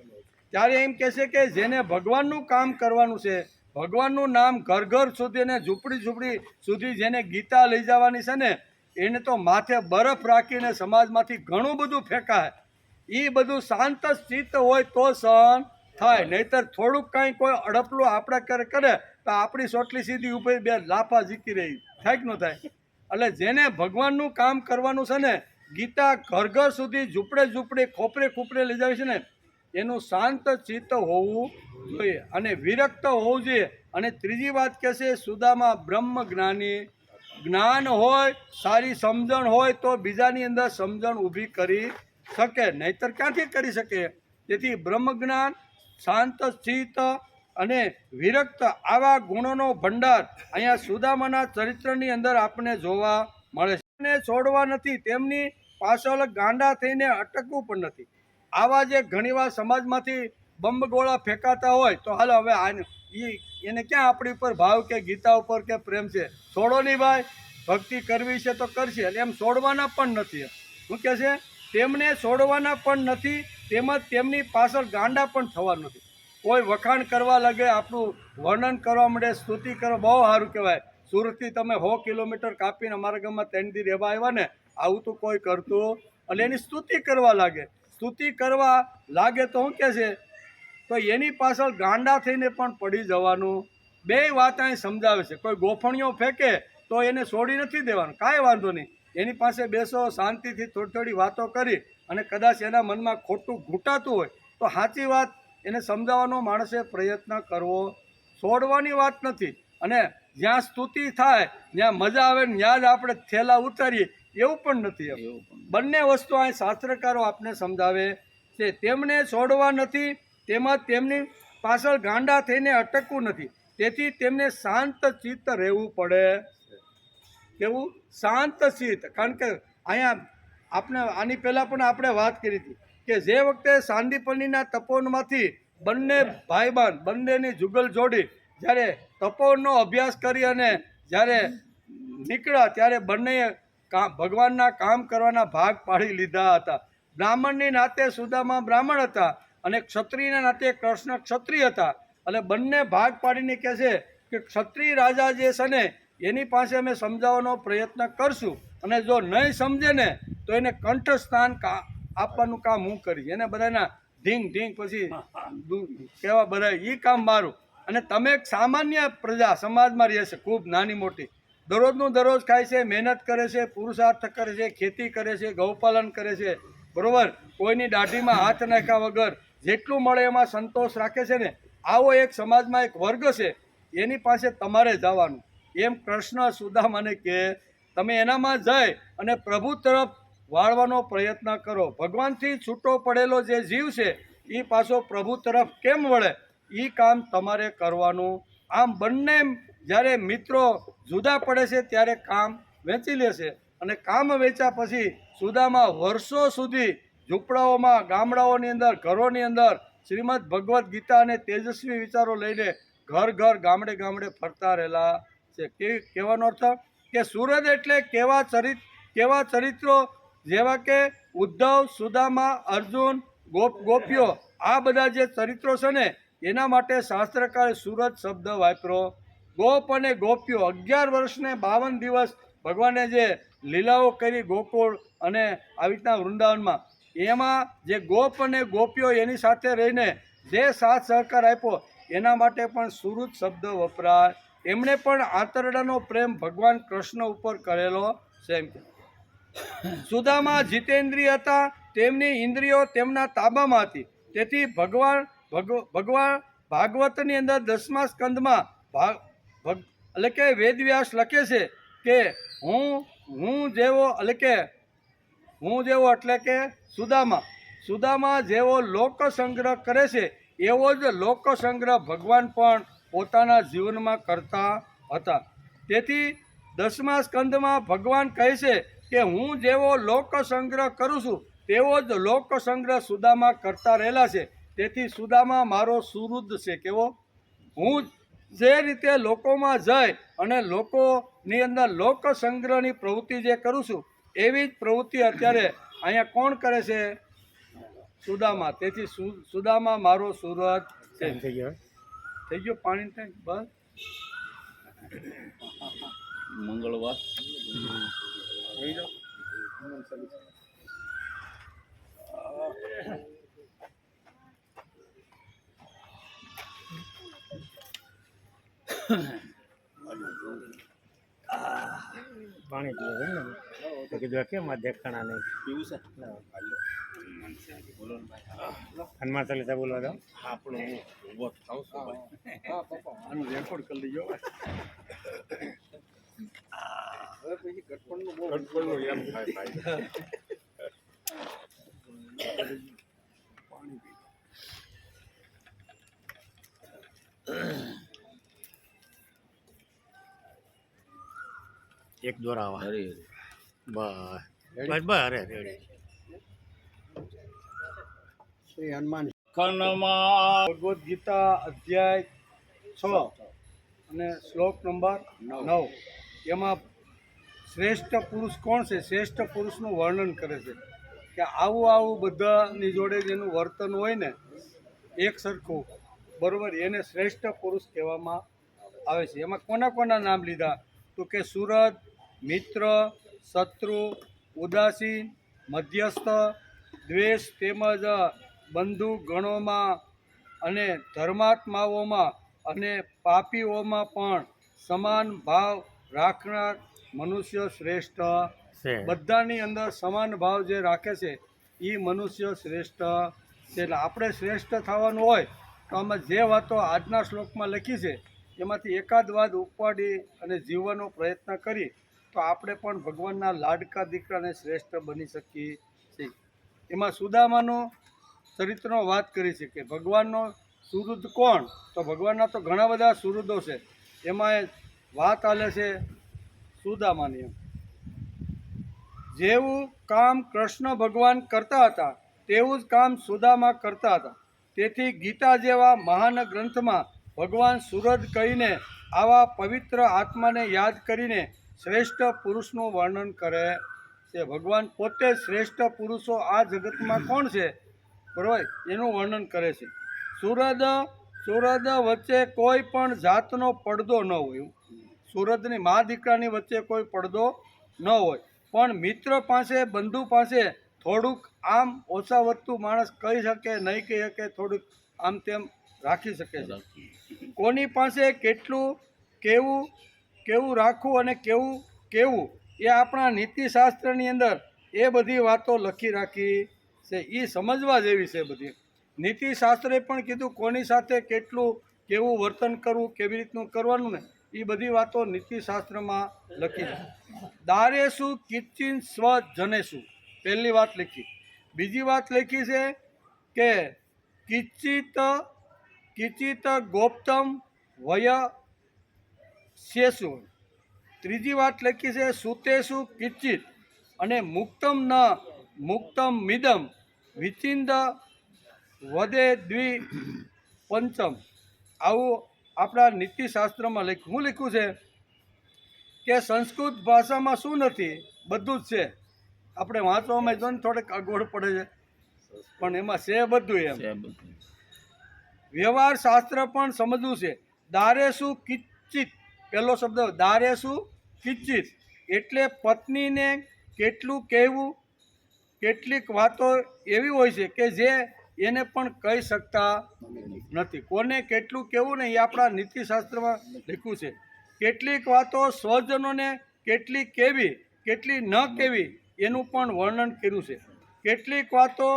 ત્યારે એમ કહે છે કે જેને ભગવાનનું કામ કરવાનું છે, ભગવાનનું નામ ઘર ઘર સુધી ને ઝૂંપડી સુધી જેને ગીતા લઈ જવાની છે ને, એને તો માથે બરફ રાખીને સમાજમાંથી ઘણું બધું ફેંકાય. એ બધું શાંત ચિત્ત હોય તો સહન થાય. નહીતર થોડુંક કાંઈ કોઈ અડપલું આપણે કરે તો આપણી સોટલી સીધી ઉપર બે લાફા ઝીકી રહી થાય કે ન થાય. એટલે જેને ભગવાનનું કામ કરવાનું છે ને, ગીતા ઘર ઘર સુધી ઝૂંપડે ખોપરે લઈ જાય છે ને, એનું શાંત ચિત્ત હોવું જોઈએ અને વિરક્ત હોવું જોઈએ. અને ત્રીજી વાત કહે છે સુદામા બ્રહ્મ જ્ઞાની. જ્ઞાન હોય, સારી સમજણ હોય તો બીજાની અંદર સમજણ ઊભી કરી શકે, નહીતર ક્યાંથી કરી શકે. તેથી બ્રહ્મ જ્ઞાન, શાંત ચિત્ત, અને વિરક્ત આવા ગુણોનો ભંડાર અહીંયા સુદામાના ચરિત્રની અંદર આપણને જોવા મળે છે. ને છોડવા નથી, તેમની પાછળ ગાંડા થઈને અટકવું પણ નથી. આવા જે ઘણીવાર સમાજમાંથી બંબગોળા ફેંકાતા હોય તો હાલો હવે એને ક્યાં આપણી ઉપર ભાવ કે ગીતા ઉપર કે પ્રેમ છે, છોડો નહીં ભાઈ, ભક્તિ કરવી છે તો કરશે. એટલે એમ છોડવાના પણ નથી. શું કહે છે? તેમને છોડવાના પણ નથી, તેમજ તેમની પાછળ ગાંડા પણ થવા નથી. કોઈ વખાણ કરવા લાગે, આપણું વર્ણન કરવા માંડે, સ્તુતિ કરવા, બહુ સારું કહેવાય. સુરતથી તમે 100 કિલોમીટર કાપીને અમારા ગામમાં 3 દી રહેવા આવ્યા ને, આવું તો કોઈ કરતું. એટલે એની સ્તુતિ કરવા લાગે. સ્તુતિ કરવા લાગે તો શું કહે છે? તો એની પાછળ ગાંડા થઈને પણ પડી જવાનું. બે વાત અહીં સમજાવે છે. કોઈ ગોફણીઓ ફેંકે તો એને છોડી નથી દેવાનું, કાંઈ વાંધો નહીં. એની પાસે બેસો, શાંતિથી થોડી થોડી વાતો કરી, અને કદાચ એના મનમાં ખોટું ઘૂંટાતું હોય તો સાચી વાત એને સમજાવવાનો માણસે પ્રયત્ન કરવો. છોડવાની વાત નથી. અને જ્યાં સ્તુતિ થાય, જ્યાં મજા આવે ને ત્યાં જ આપણે થેલા ઉતારીએ એવું પણ નથી. બંને વસ્તુ અહીં શાસ્ત્રકારો આપને સમજાવે છે. તેમને છોડવા નથી, તેમજ તેમની પાછળ ગાંડા થઈને અટકવું નથી. તેથી તેમને શાંત ચિત્ત રહેવું પડે. કેવું? શાંત ચિત્ત. કારણ કે અહીંયા આપણે આની પહેલાં પણ આપણે વાત કરી હતી કે જે વખતે સાંદીપનીના તપોવનમાંથી બંને ભાઈબંધ, બંનેની જુગલ જોડી જ્યારે તપોવનનો અભ્યાસ કરી અને જ્યારે નીકળ્યા ત્યારે બંનેએ ભગવાનના કામ કરવાના ભાગ પાડી લીધા હતા. બ્રાહ્મણની નાતે સુદામા બ્રાહ્મણ હતા અને ક્ષત્રિયના નાતે કૃષ્ણ ક્ષત્રિય હતા. એટલે બંને ભાગ પાડીને કહે છે કે ક્ષત્રિય રાજા જે છે ને એની પાસે અમે સમજાવવાનો પ્રયત્ન કરશું, અને જો નહીં સમજે ને તો એને કંઠસ્થાન આપવાનું કામ હું કરીશ. એને બધાના ઢીંગ ઢીંગ પછી કહેવા બધા એ કામ મારું. અને તમે એક સામાન્ય પ્રજા સમાજમાં રહે છે, ખૂબ નાની મોટી, દરરોજનું દરરોજ ખાય છે, મહેનત કરે છે, પુરુષાર્થ કરે છે, ખેતી કરે છે, ગૌપાલન કરે છે, બરોબર, કોઈની દાઢીમાં હાથ નાખ્યા વગર જેટલું મળે એમાં સંતોષ રાખે છે ને, આવો એક સમાજમાં એક વર્ગ છે, એની પાસે તમારે જવાનું. એમ કૃષ્ણ સુદામાને કહે તમે એનામાં જઈ અને પ્રભુ તરફ વાળવાનો પ્રયત્ન કરો. ભગવાનથી છૂટો પડેલો જે જીવ છે એ પાછો પ્રભુ તરફ કેમ વળે, એ કામ તમારે કરવાનું. આમ બંને જ્યારે મિત્રો જુદા પડે છે ત્યારે કામ વેચી લેશે. અને કામ વેચ્યા પછી સુદામા વર્ષો સુધી ઝૂંપડાઓમાં, ગામડાઓની અંદર, ઘરોની અંદર શ્રીમદ ભગવદ્ ગીતા અને તેજસ્વી વિચારો લઈને ઘર ઘર, ગામડે ગામડે ફરતા રહેલા છે. કહેવાનો અર્થ કે સુરત એટલે કેવા ચરિત્રો જેવા કે ઉદ્ધવ, સુદામા, અર્જુન, ગોપીઓ, આ બધા જે ચરિત્રો છે ને એના માટે શાસ્ત્રકારે સુરત શબ્દ વાપર્યો. ગોપ અને ગોપીઓ 11 વર્ષને 52 દિવસ ભગવાને જે લીલાઓ કરી ગોકુળ અને આવી રીતના વૃંદાવનમાં, એમાં જે ગોપ અને ગોપીઓ એની સાથે રહીને જે સાથ સહકાર આપ્યો એના માટે પણ સુરત શબ્દ વપરાય. એમણે પણ આંતરડાનો પ્રેમ ભગવાન કૃષ્ણ ઉપર કરેલો છે. સુદામા જીતેન્દ્રિય હતા, તેમની ઇન્દ્રિયો તેમના તાબામાં હતી. તેથી ભગવાન ભાગવતની અંદર 10મા સ્કંદમાં એટલે કે વેદવ્યાસ લખે છે કે હું જેવો એટલે કે સુદામા જેવો લોક સંગ્રહ કરે છે એવો જ લોક સંગ્રહ ભગવાન પણ પોતાના જીવનમાં કરતા હતા. તેથી 10મા સ્કંદમાં ભગવાન કહે છે કે હું જેવો લોક સંગ્રહ કરું છું તેવો જ લોક સંગ્રહ સુદામા કરતા રહેલા છે. તેથી સુદામા મારો સુહૃદ છે. કેવો? હું જે રીતે લોકોમાં જઈ અને લોકોની અંદર લોક સંગ્રહની પ્રવૃત્તિ જે કરું છું એવી જ પ્રવૃત્તિ અત્યારે અહીંયા કોણ કરે છે? સુદામા. તેથી સુદામા મારો સુહૃદ છે. થઈ ગયો પાણી ટાઈમ? બસ મંગળવાર પાણી પીવે ને તો કીધું કેમ આ દેખાણા નહીં પીવું છે. હનુમાન ચાલીસા બોલવા દો. આપણો ઉભો થાવ છું ભાઈ. આનું રેકોર્ડ કરી લીજો. હવે પછી ગટપણનું બહુ એમ થાય ભાઈ. એક દોરાવા હરી હરી. બસ બસ બસ અરે રેડી ખનમાં ભગવદ્ ગીતા અધ્યાય 6 અને શ્લોક નંબર 9 એમાં શ્રેષ્ઠ પુરુષ કોણ છે? શ્રેષ્ઠ પુરુષનું વર્ણન કરે છે કે આવું બધાની જોડે જેનું વર્તન હોય ને એક સરખું, બરોબર, એને શ્રેષ્ઠ પુરુષ કહેવામાં આવે છે. એમાં કોના કોના નામ લીધા? તો કે સુરત, મિત્ર, શત્રુ, ઉદાસીન, મધ્યસ્થ, દ્વેષ તેમજ બંધુ ગણોમાં અને ધર્માત્માઓમાં અને પાપીઓમાં પણ સમાન ભાવ રાખનાર મનુષ્ય શ્રેષ્ઠ છે બધાની અંદર સમાન ભાવ જે રાખે છે એ મનુષ્ય શ્રેષ્ઠ છે. એટલે આપણે શ્રેષ્ઠ થવાનું હોય તો આમાં જે વાતો આજના શ્લોકમાં લખી છે એમાંથી એકાદ વાત ઉપાડી અને જીવવાનો પ્રયત્ન કરી તો આપણે પણ ભગવાનના લાડકા દીકરાને શ્રેષ્ઠ બની શકીએ છીએ. એમાં સુદામાનો ચરિત્રનો વાત કરી છે કે ભગવાનનો સુહૃદ કોણ? તો ભગવાનના તો ઘણા બધા સુહૃદો છે. એમાં વાત આલે છે સુદામાની. જેવું કામ કૃષ્ણ ભગવાન કરતા હતા તેવું જ કામ સુદામા કરતા હતા. તેથી ગીતા જેવા મહાન ગ્રંથમાં ભગવાન સુરદ કહીને આવા પવિત્ર આત્માને યાદ કરીને શ્રેષ્ઠ પુરુષનું વર્ણન કરે છે. ભગવાન પોતે શ્રેષ્ઠ પુરુષો આ જગતમાં કોણ છે, બરાબર, એનું વર્ણન કરે છે. સુરદ વચ્ચે કોઈ પણ જાતનો પડદો ન હોય. સુરદની મા દીકરાની વચ્ચે કોઈ પડદો ન હોય. પણ મિત્ર પાસે, બંધુ પાસે થોડુંક આમ ઓછા વધતું માણસ કહી શકે, નહીં કહી શકે, થોડુંક આમ તેમ રાખી શકે છે. કોની પાસે કેટલું કેવું રાખવું અને કેવું એ આપણા નીતિશાસ્ત્રની અંદર એ બધી વાતો લખી રાખી છે. એ સમજવા જેવી છે. બધી નીતિશાસ્ત્રે પણ કીધું કોની સાથે કેવું વર્તન કરવું, કેવી રીતનું કરવાનું ને એ બધી વાતો નીતિશાસ્ત્રમાં લખી છે. દારેશુ કિચ્ચિન સ્વ જનેશુ, પહેલી વાત લખી. બીજી વાત લખી છે કે કિચિત ગોપ્તમ વય શેષુ. ત્રીજી વાત લખી છે સુતેશુ કિચિત અને મુક્તમ મિદમ વિચિંદ વદે પંચમ. આવું આપણા નીતિશાસ્ત્રમાં લખ્યું. શું લખ્યું છે કે સંસ્કૃત ભાષામાં શું નથી, બધું જ છે. આપણે વાંચવામાં જો ને થોડીક અગવડ પડે છે, પણ એમાં છે બધું. એમ છે બધું. વ્યવહાર શાસ્ત્ર પણ સમજવું છે. દારેશુ કિચ્ચિત, પહેલો શબ્દ દારેશુ કિચ્ચિત એટલે પત્નીને કેટલું કહેવું. કેટલીક વાતો એવી હોય છે કે જે એને પણ કહી શકતા નથી. કોને કેટલું કહેવું ને એ આપણા નીતિશાસ્ત્રમાં લખ્યું છે. કેટલીક વાતો સ્વજનોને કેટલી કહેવી, કેટલી ન કહેવી એનું પણ વર્ણન કર્યું છે. કેટલીક વાતો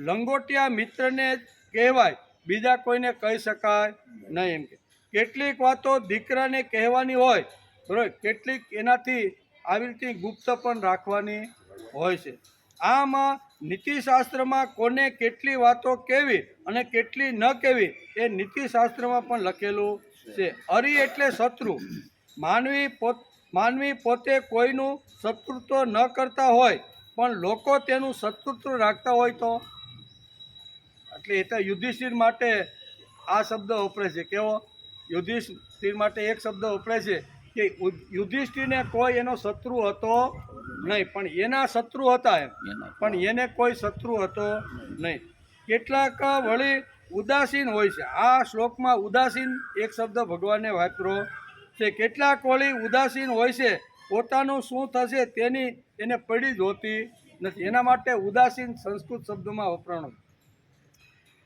લંગોટિયા મિત્રને જ કહેવાય, બીજા કોઈને કહી શકાય નહીં. એમ કે કેટલીક વાતો દીકરાને કહેવાની હોય, બરાબર, કેટલીક એનાથી આવી રીતે ગુપ્ત પણ રાખવાની હોય છે. આમાં નીતિશાસ્ત્રમાં કોને કેટલી વાતો કહેવી અને કેટલી ન કહેવી એ નીતિશાસ્ત્રમાં પણ લખેલું છે. અરી એટલે શત્રુ. માનવી પોતે કોઈનું શત્રુત્વ ન કરતા હોય પણ લોકો તેનું શત્રુત્વ રાખતા હોય તો, એટલે એ તો યુધિષ્ઠિર માટે આ શબ્દ વપરાય છે. કેવો? યુધિષ્ઠિર માટે એક શબ્દ વપરાય છે કે યુધિષ્ઠિરને કોઈ એનો શત્રુ હતો નહીં, પણ એના શત્રુ હતા એમ, પણ એને કોઈ શત્રુ હતો નહીં. કેટલાક વળી ઉદાસીન હોય છે. આ શ્લોકમાં ઉદાસીન એક શબ્દ ભગવાને વાપર્યો છે. કેટલાક વળી ઉદાસીન હોય છે, પોતાનું શું થશે તેની એને પડી જ હોતી નથી. એના માટે ઉદાસીન સંસ્કૃત શબ્દમાં વપરાણો.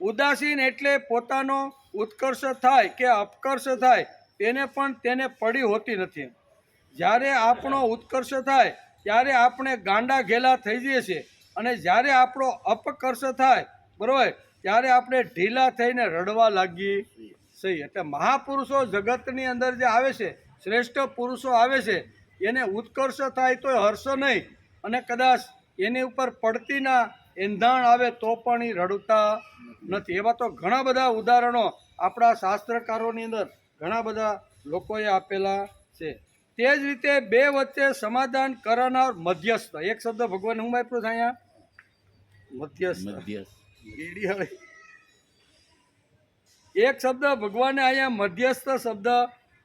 ઉદાસીન એટલે પોતાનો ઉત્કર્ષ થાય કે અપકર્ષ થાય તેને પડી હોતી નથી. જ્યારે આપણો ઉત્કર્ષ થાય ત્યારે આપણે ગાંડા ઘેલા થઈ જઈએ છીએ, અને જ્યારે આપણો અપકર્ષ થાય, બરાબર, ત્યારે આપણે ઢીલા થઈને રડવા લાગીએ છીએ. એટલે મહાપુરુષો જગતની અંદર જે આવે છે, શ્રેષ્ઠ પુરુષો આવે છે, એને ઉત્કર્ષ થાય તો હર્ષ નહીં, અને કદાચ એની ઉપર પડતીના એંધાણ આવે તો પણ એ રડતા નથી. એવા તો ઘણા બધા ઉદાહરણો આપણા શાસ્ત્રકારોની અંદર ઘણા બધા લોકોએ આપેલા છે. તે જ રીતે બે વચ્ચે સમાધાન કરનાર મધ્યસ્થ. એક શબ્દ ભગવાન હું વાપરું છું અહીંયા, મધ્યસ્થ. ઈડીવાળી. એક શબ્દ ભગવાને અહીંયા મધ્યસ્થ શબ્દ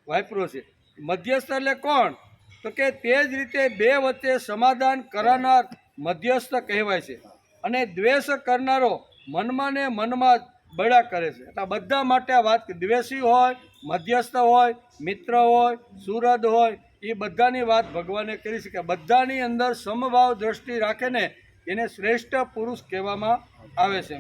વાપર્યો છે. મધ્યસ્થ એટલે કોણ? તો કે તે જ રીતે બે વચ્ચે સમાધાન કરનાર મધ્યસ્થ કહેવાય છે. અને દ્વેષ કરનારો મનમાં ને મનમાં બળા કરે છે. એટલે બધા માટે આ વાત, દ્વેષી હોય, મધ્યસ્થ હોય, મિત્ર હોય, સુરદ હોય, એ બધાની વાત ભગવાને કરી છે કે બધાની અંદર સમભાવ દ્રષ્ટિ રાખે ને એને શ્રેષ્ઠ પુરુષ કહેવામાં આવે છે.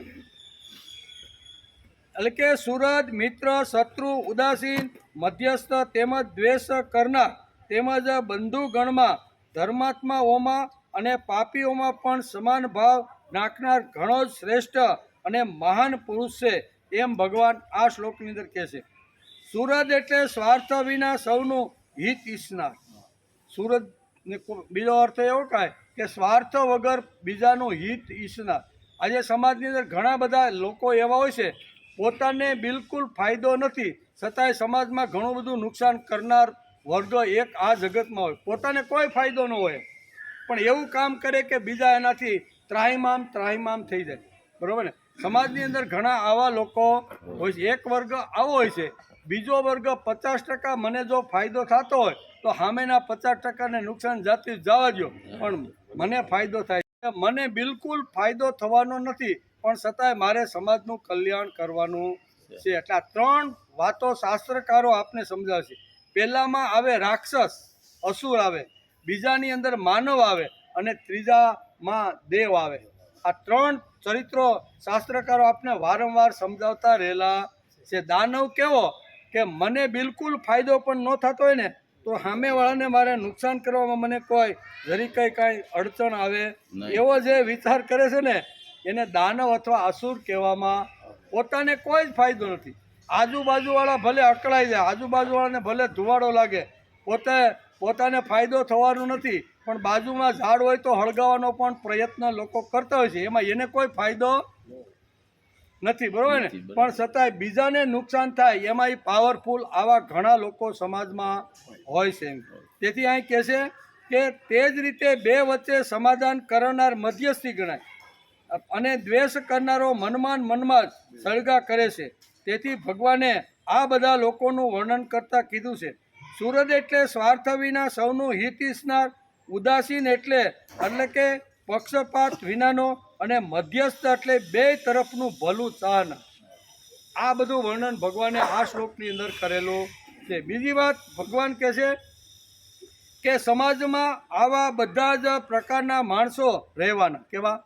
એટલે કે સુરદ, મિત્ર, શત્રુ, ઉદાસીન, મધ્યસ્થ તેમજ દ્વેષ કરનાર તેમજ બંધુગણમાં, ધર્માત્માઓમાં અને પાપીઓમાં પણ સમાન ભાવ નાખનાર ઘણો જ શ્રેષ્ઠ અને મહાન પુરુષ છે એમ ભગવાન આ શ્લોકની અંદર કહે છે. સુરદ એટલે સ્વાર્થ વિના સૌનું હિત ઈચ્છનાર. સુરદ બીજો અર્થ એવો કાંઈ કે સ્વાર્થ વગર બીજાનું હિત ઈચ્છનાર. આજે સમાજની અંદર ઘણા બધા લોકો એવા હોય છે પોતાને બિલકુલ ફાયદો નથી છતાંય સમાજમાં ઘણું બધું નુકસાન કરનાર વર્ગ એક આ જગતમાં હોય. પોતાને કોઈ ફાયદો ન હોય પણ એવું કામ કરે કે બીજા એનાથી ત્રાહિમામ થઈ જાય. બરાબર ને? સમાજની અંદર ઘણા આવા લોકો હોય છે. એક વર્ગ આવો હોય છે, બીજો વર્ગ 50% મને જો ફાયદો થતો હોય તો સામેના 50%ને નુકસાન જાતી જવા દો પણ મને ફાયદો થાય. મને બિલકુલ ફાયદો થવાનો નથી પણ છતાંય મારે સમાજનું કલ્યાણ કરવાનું છે. એટલે આ ત્રણ વાતો શાસ્ત્રકારો આપને સમજાવે છે. પહેલામાં આવે રાક્ષસ, અસુર આવે, બીજાની અંદર માનવ આવે અને ત્રીજામાં દેવ આવે. આ ત્રણ ચરિત્રો શાસ્ત્રકારો આપને વારંવાર સમજાવતા રહેલા છે. દાનવ કેવો કે મને બિલકુલ ફાયદો પણ ન થતો હોય ને તો સામેવાળાને મારે નુકસાન કરવામાં મને કોઈ જરી કાંઈ અડચણ આવે એવો જે વિચાર કરે છે ને એને દાનવ અથવા અસુર કહેવામાં. પોતાને કોઈ જ ફાયદો નથી. આજુબાજુવાળા ભલે અકળાઈ જાય, આજુબાજુવાળાને ભલે ધુવાડો લાગે, પોતાને ફાયદો થવાનો નથી પણ બાજુમાં ઝાડ હોય તો હળગાવવાનો પણ પ્રયત્ન લોકો કરતા હોય છે. એમાં એને કોઈ ફાયદો નથી. બરોબર ને? પણ છતાંય બીજાને નુકસાન થાય એમાં એ પાવરફુલ આવા ઘણા લોકો સમાજમાં હોય છે. તેથી અહીં કહે છે કે તે જ રીતે બે વચ્ચે સમાધાન કરનાર મધ્યસ્થી ગણાય અને દ્વેષ કરનારો મનમાં જ સળગા કરે છે. તેથી ભગવાને આ બધા લોકોનું વર્ણન કરતાં કીધું છે. સુરદ એટલે સ્વાર્થ વિના સૌનું હિત ઈચ્છનાર, ઉદાસીન એટલે કે પક્ષપાત વિનાનો અને મધ્યસ્થ એટલે બે તરફનું ભલું ચાહનાર. આ બધું વર્ણન ભગવાને આ શ્લોકની અંદર કરેલું છે. બીજી વાત ભગવાન કહે છે કે સમાજમાં આવા બધા જ પ્રકારના માણસો રહેવાના. કેવા?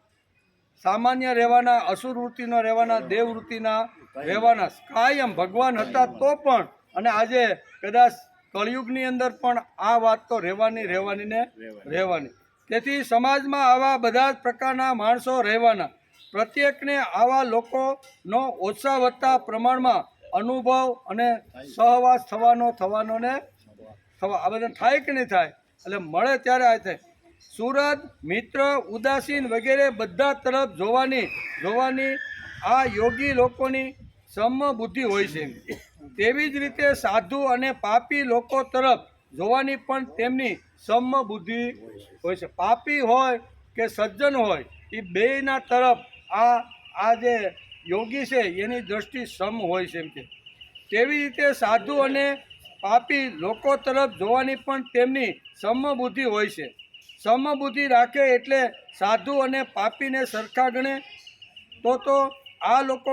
સામાન્ય રહેવાના, અસુર વૃત્તિનો રહેવાના, દેવ વૃત્તિના રહેવાના. કાયમ ભગવાન હતા તો પણ અને આજે કદાચ કળિયુગની અંદર પણ આ વાત તો રહેવાની. તેથી સમાજમાં આવા બધા જ પ્રકારના માણસો રહેવાના. પ્રત્યેકને આવા લોકોનો ઓછા વધતા પ્રમાણમાં અનુભવ અને સહવાસ થવાનો આ બધા થાય કે નહીં થાય? એટલે મળે ત્યારે આ થાય. સુરદ, મિત્ર, ઉદાસીન વગેરે બધા તરફ જોવાની આ યોગી લોકોની સમબુદ્ધિ હોય છે. તેવી જ રીતે સાધુ અને પાપી લોકો તરફ જોવાની પણ તેમની સમબુદ્ધિ હોય છે. પાપી હોય કે સજ્જન હોય એ બેયના તરફ આ જે યોગી છે એની દ્રષ્ટિ સમ હોય છે. એમ કે તેવી રીતે સાધુ અને પાપી લોકો તરફ જોવાની પણ તેમની સમબુદ્ધિ હોય છે. સમબુદ્ધિ રાખે એટલે સાધુ અને પાપીને સરખા ગણે તો આ લોકો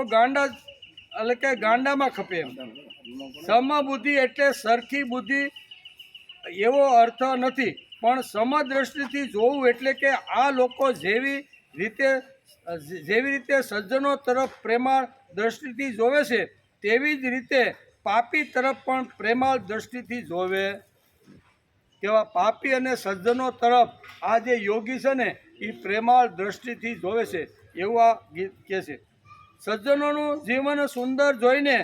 ગાંડામાં ખપે એમ. સમબુદ્ધિ એટલે સરખી બુદ્ધિ એવો અર્થ નથી પણ સમદ્રષ્ટિથી જોવું એટલે કે આ લોકો જેવી રીતે સજ્જનો તરફ પ્રેમાળ દ્રષ્ટિથી જોવે છે તેવી જ રીતે પાપી તરફ પણ પ્રેમાળ દ્રષ્ટિથી જોવે. કેવા? પાપી અને સજ્જનો તરફ આ જે યોગી છે ને એ પ્રેમાળ દ્રષ્ટિથી જોવે છે એવું આ ગીત કહે છે. સજ્જનોનું જીવન સુંદર જોઈને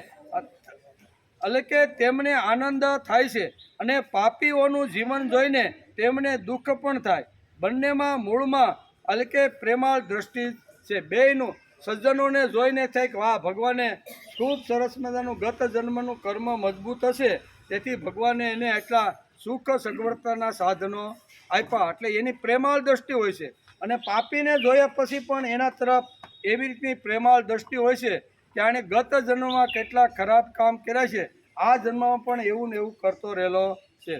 એટલે કે તેમને આનંદ થાય છે અને પાપીઓનું જીવન જોઈને તેમને દુઃખ પણ થાય. બંનેમાં મૂળમાં એટલે કે પ્રેમાળ દ્રષ્ટિ છે. બેયનું સજ્જનોને જોઈને થાય કે વાહ, ભગવાને ખૂબ સરસ મજાનું ગત જન્મનું કર્મ મજબૂત હશે તેથી ભગવાને એને એટલા સુખ સગવડતાના સાધનો આપ્યા, એટલે એની પ્રેમાળ દ્રષ્ટિ હોય છે. અને પાપીને જોયા પછી પણ એના તરફ એવી રીતની પ્રેમાળ દ્રષ્ટિ હોય છે કે આણે ગત જન્મમાં કેટલા ખરાબ કામ કર્યા છે, આ જન્મમાં પણ એવું ને એવું કરતો રહેલો છે.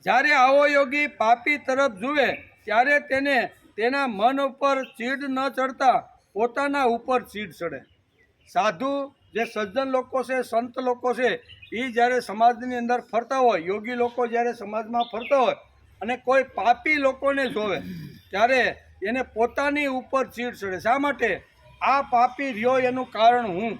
જ્યારે આવો યોગી પાપી તરફ જુએ ત્યારે તેને તેના મન ઉપર ચીડ ન ચડતા પોતાના ઉપર ચીડ ચડે. સાધુ જે સજ્જન લોકો છે, સંત લોકો છે, એ જ્યારે સમાજની અંદર ફરતા હોય, યોગી લોકો જ્યારે સમાજમાં ફરતા હોય અને કોઈ પાપી લોકોને જોવે ત્યારે એને પોતાની ઉપર ચીડ ચડે. શા માટે? આ પાપી રહ્યો એનું કારણ હું.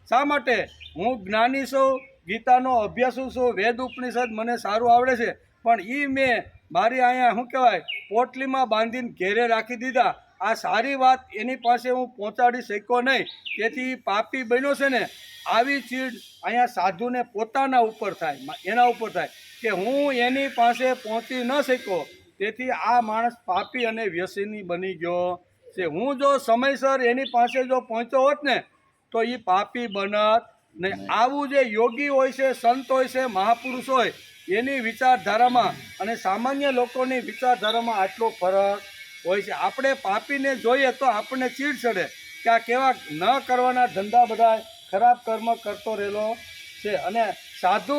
શા માટે? હું જ્ઞાની છું, ગીતાનો અભ્યાસુ છું, વેદ ઉપનિષદ મને સારું આવડે છે, પણ એ મેં મારી અહીંયા શું કહેવાય પોટલીમાં બાંધીને ઘેરે રાખી દીધા. આ સારી વાત એની પાસે હું પહોંચાડી શક્યો નહીં, તેથી પાપી બન્યો છે ને. આવી ચીડ અહીંયા સાધુને પોતાના ઉપર થાય, એના ઉપર થાય કે હું એની પાસે પહોંચી ન શક્યો, તેથી આ માણસ પાપી અને વ્યસની બની ગયો છે. હું જો સમયસર એની પાસે જો પહોંચ્યો હોત ને તો એ પાપી બનત નહીં. આવું જે યોગી હોય છે, સંત હોય છે, મહાપુરુષ હોય, એની વિચારધારામાં અને સામાન્ય લોકોની વિચારધારામાં આટલો ફરક હોય છે. આપણે પાપીને જોઈએ તો આપણને ચીડ ચડે કે આ કેવા ન કરવાના ધંધા બધા ખરાબ કર્મ કરતો રહેલો છે. અને સાધુ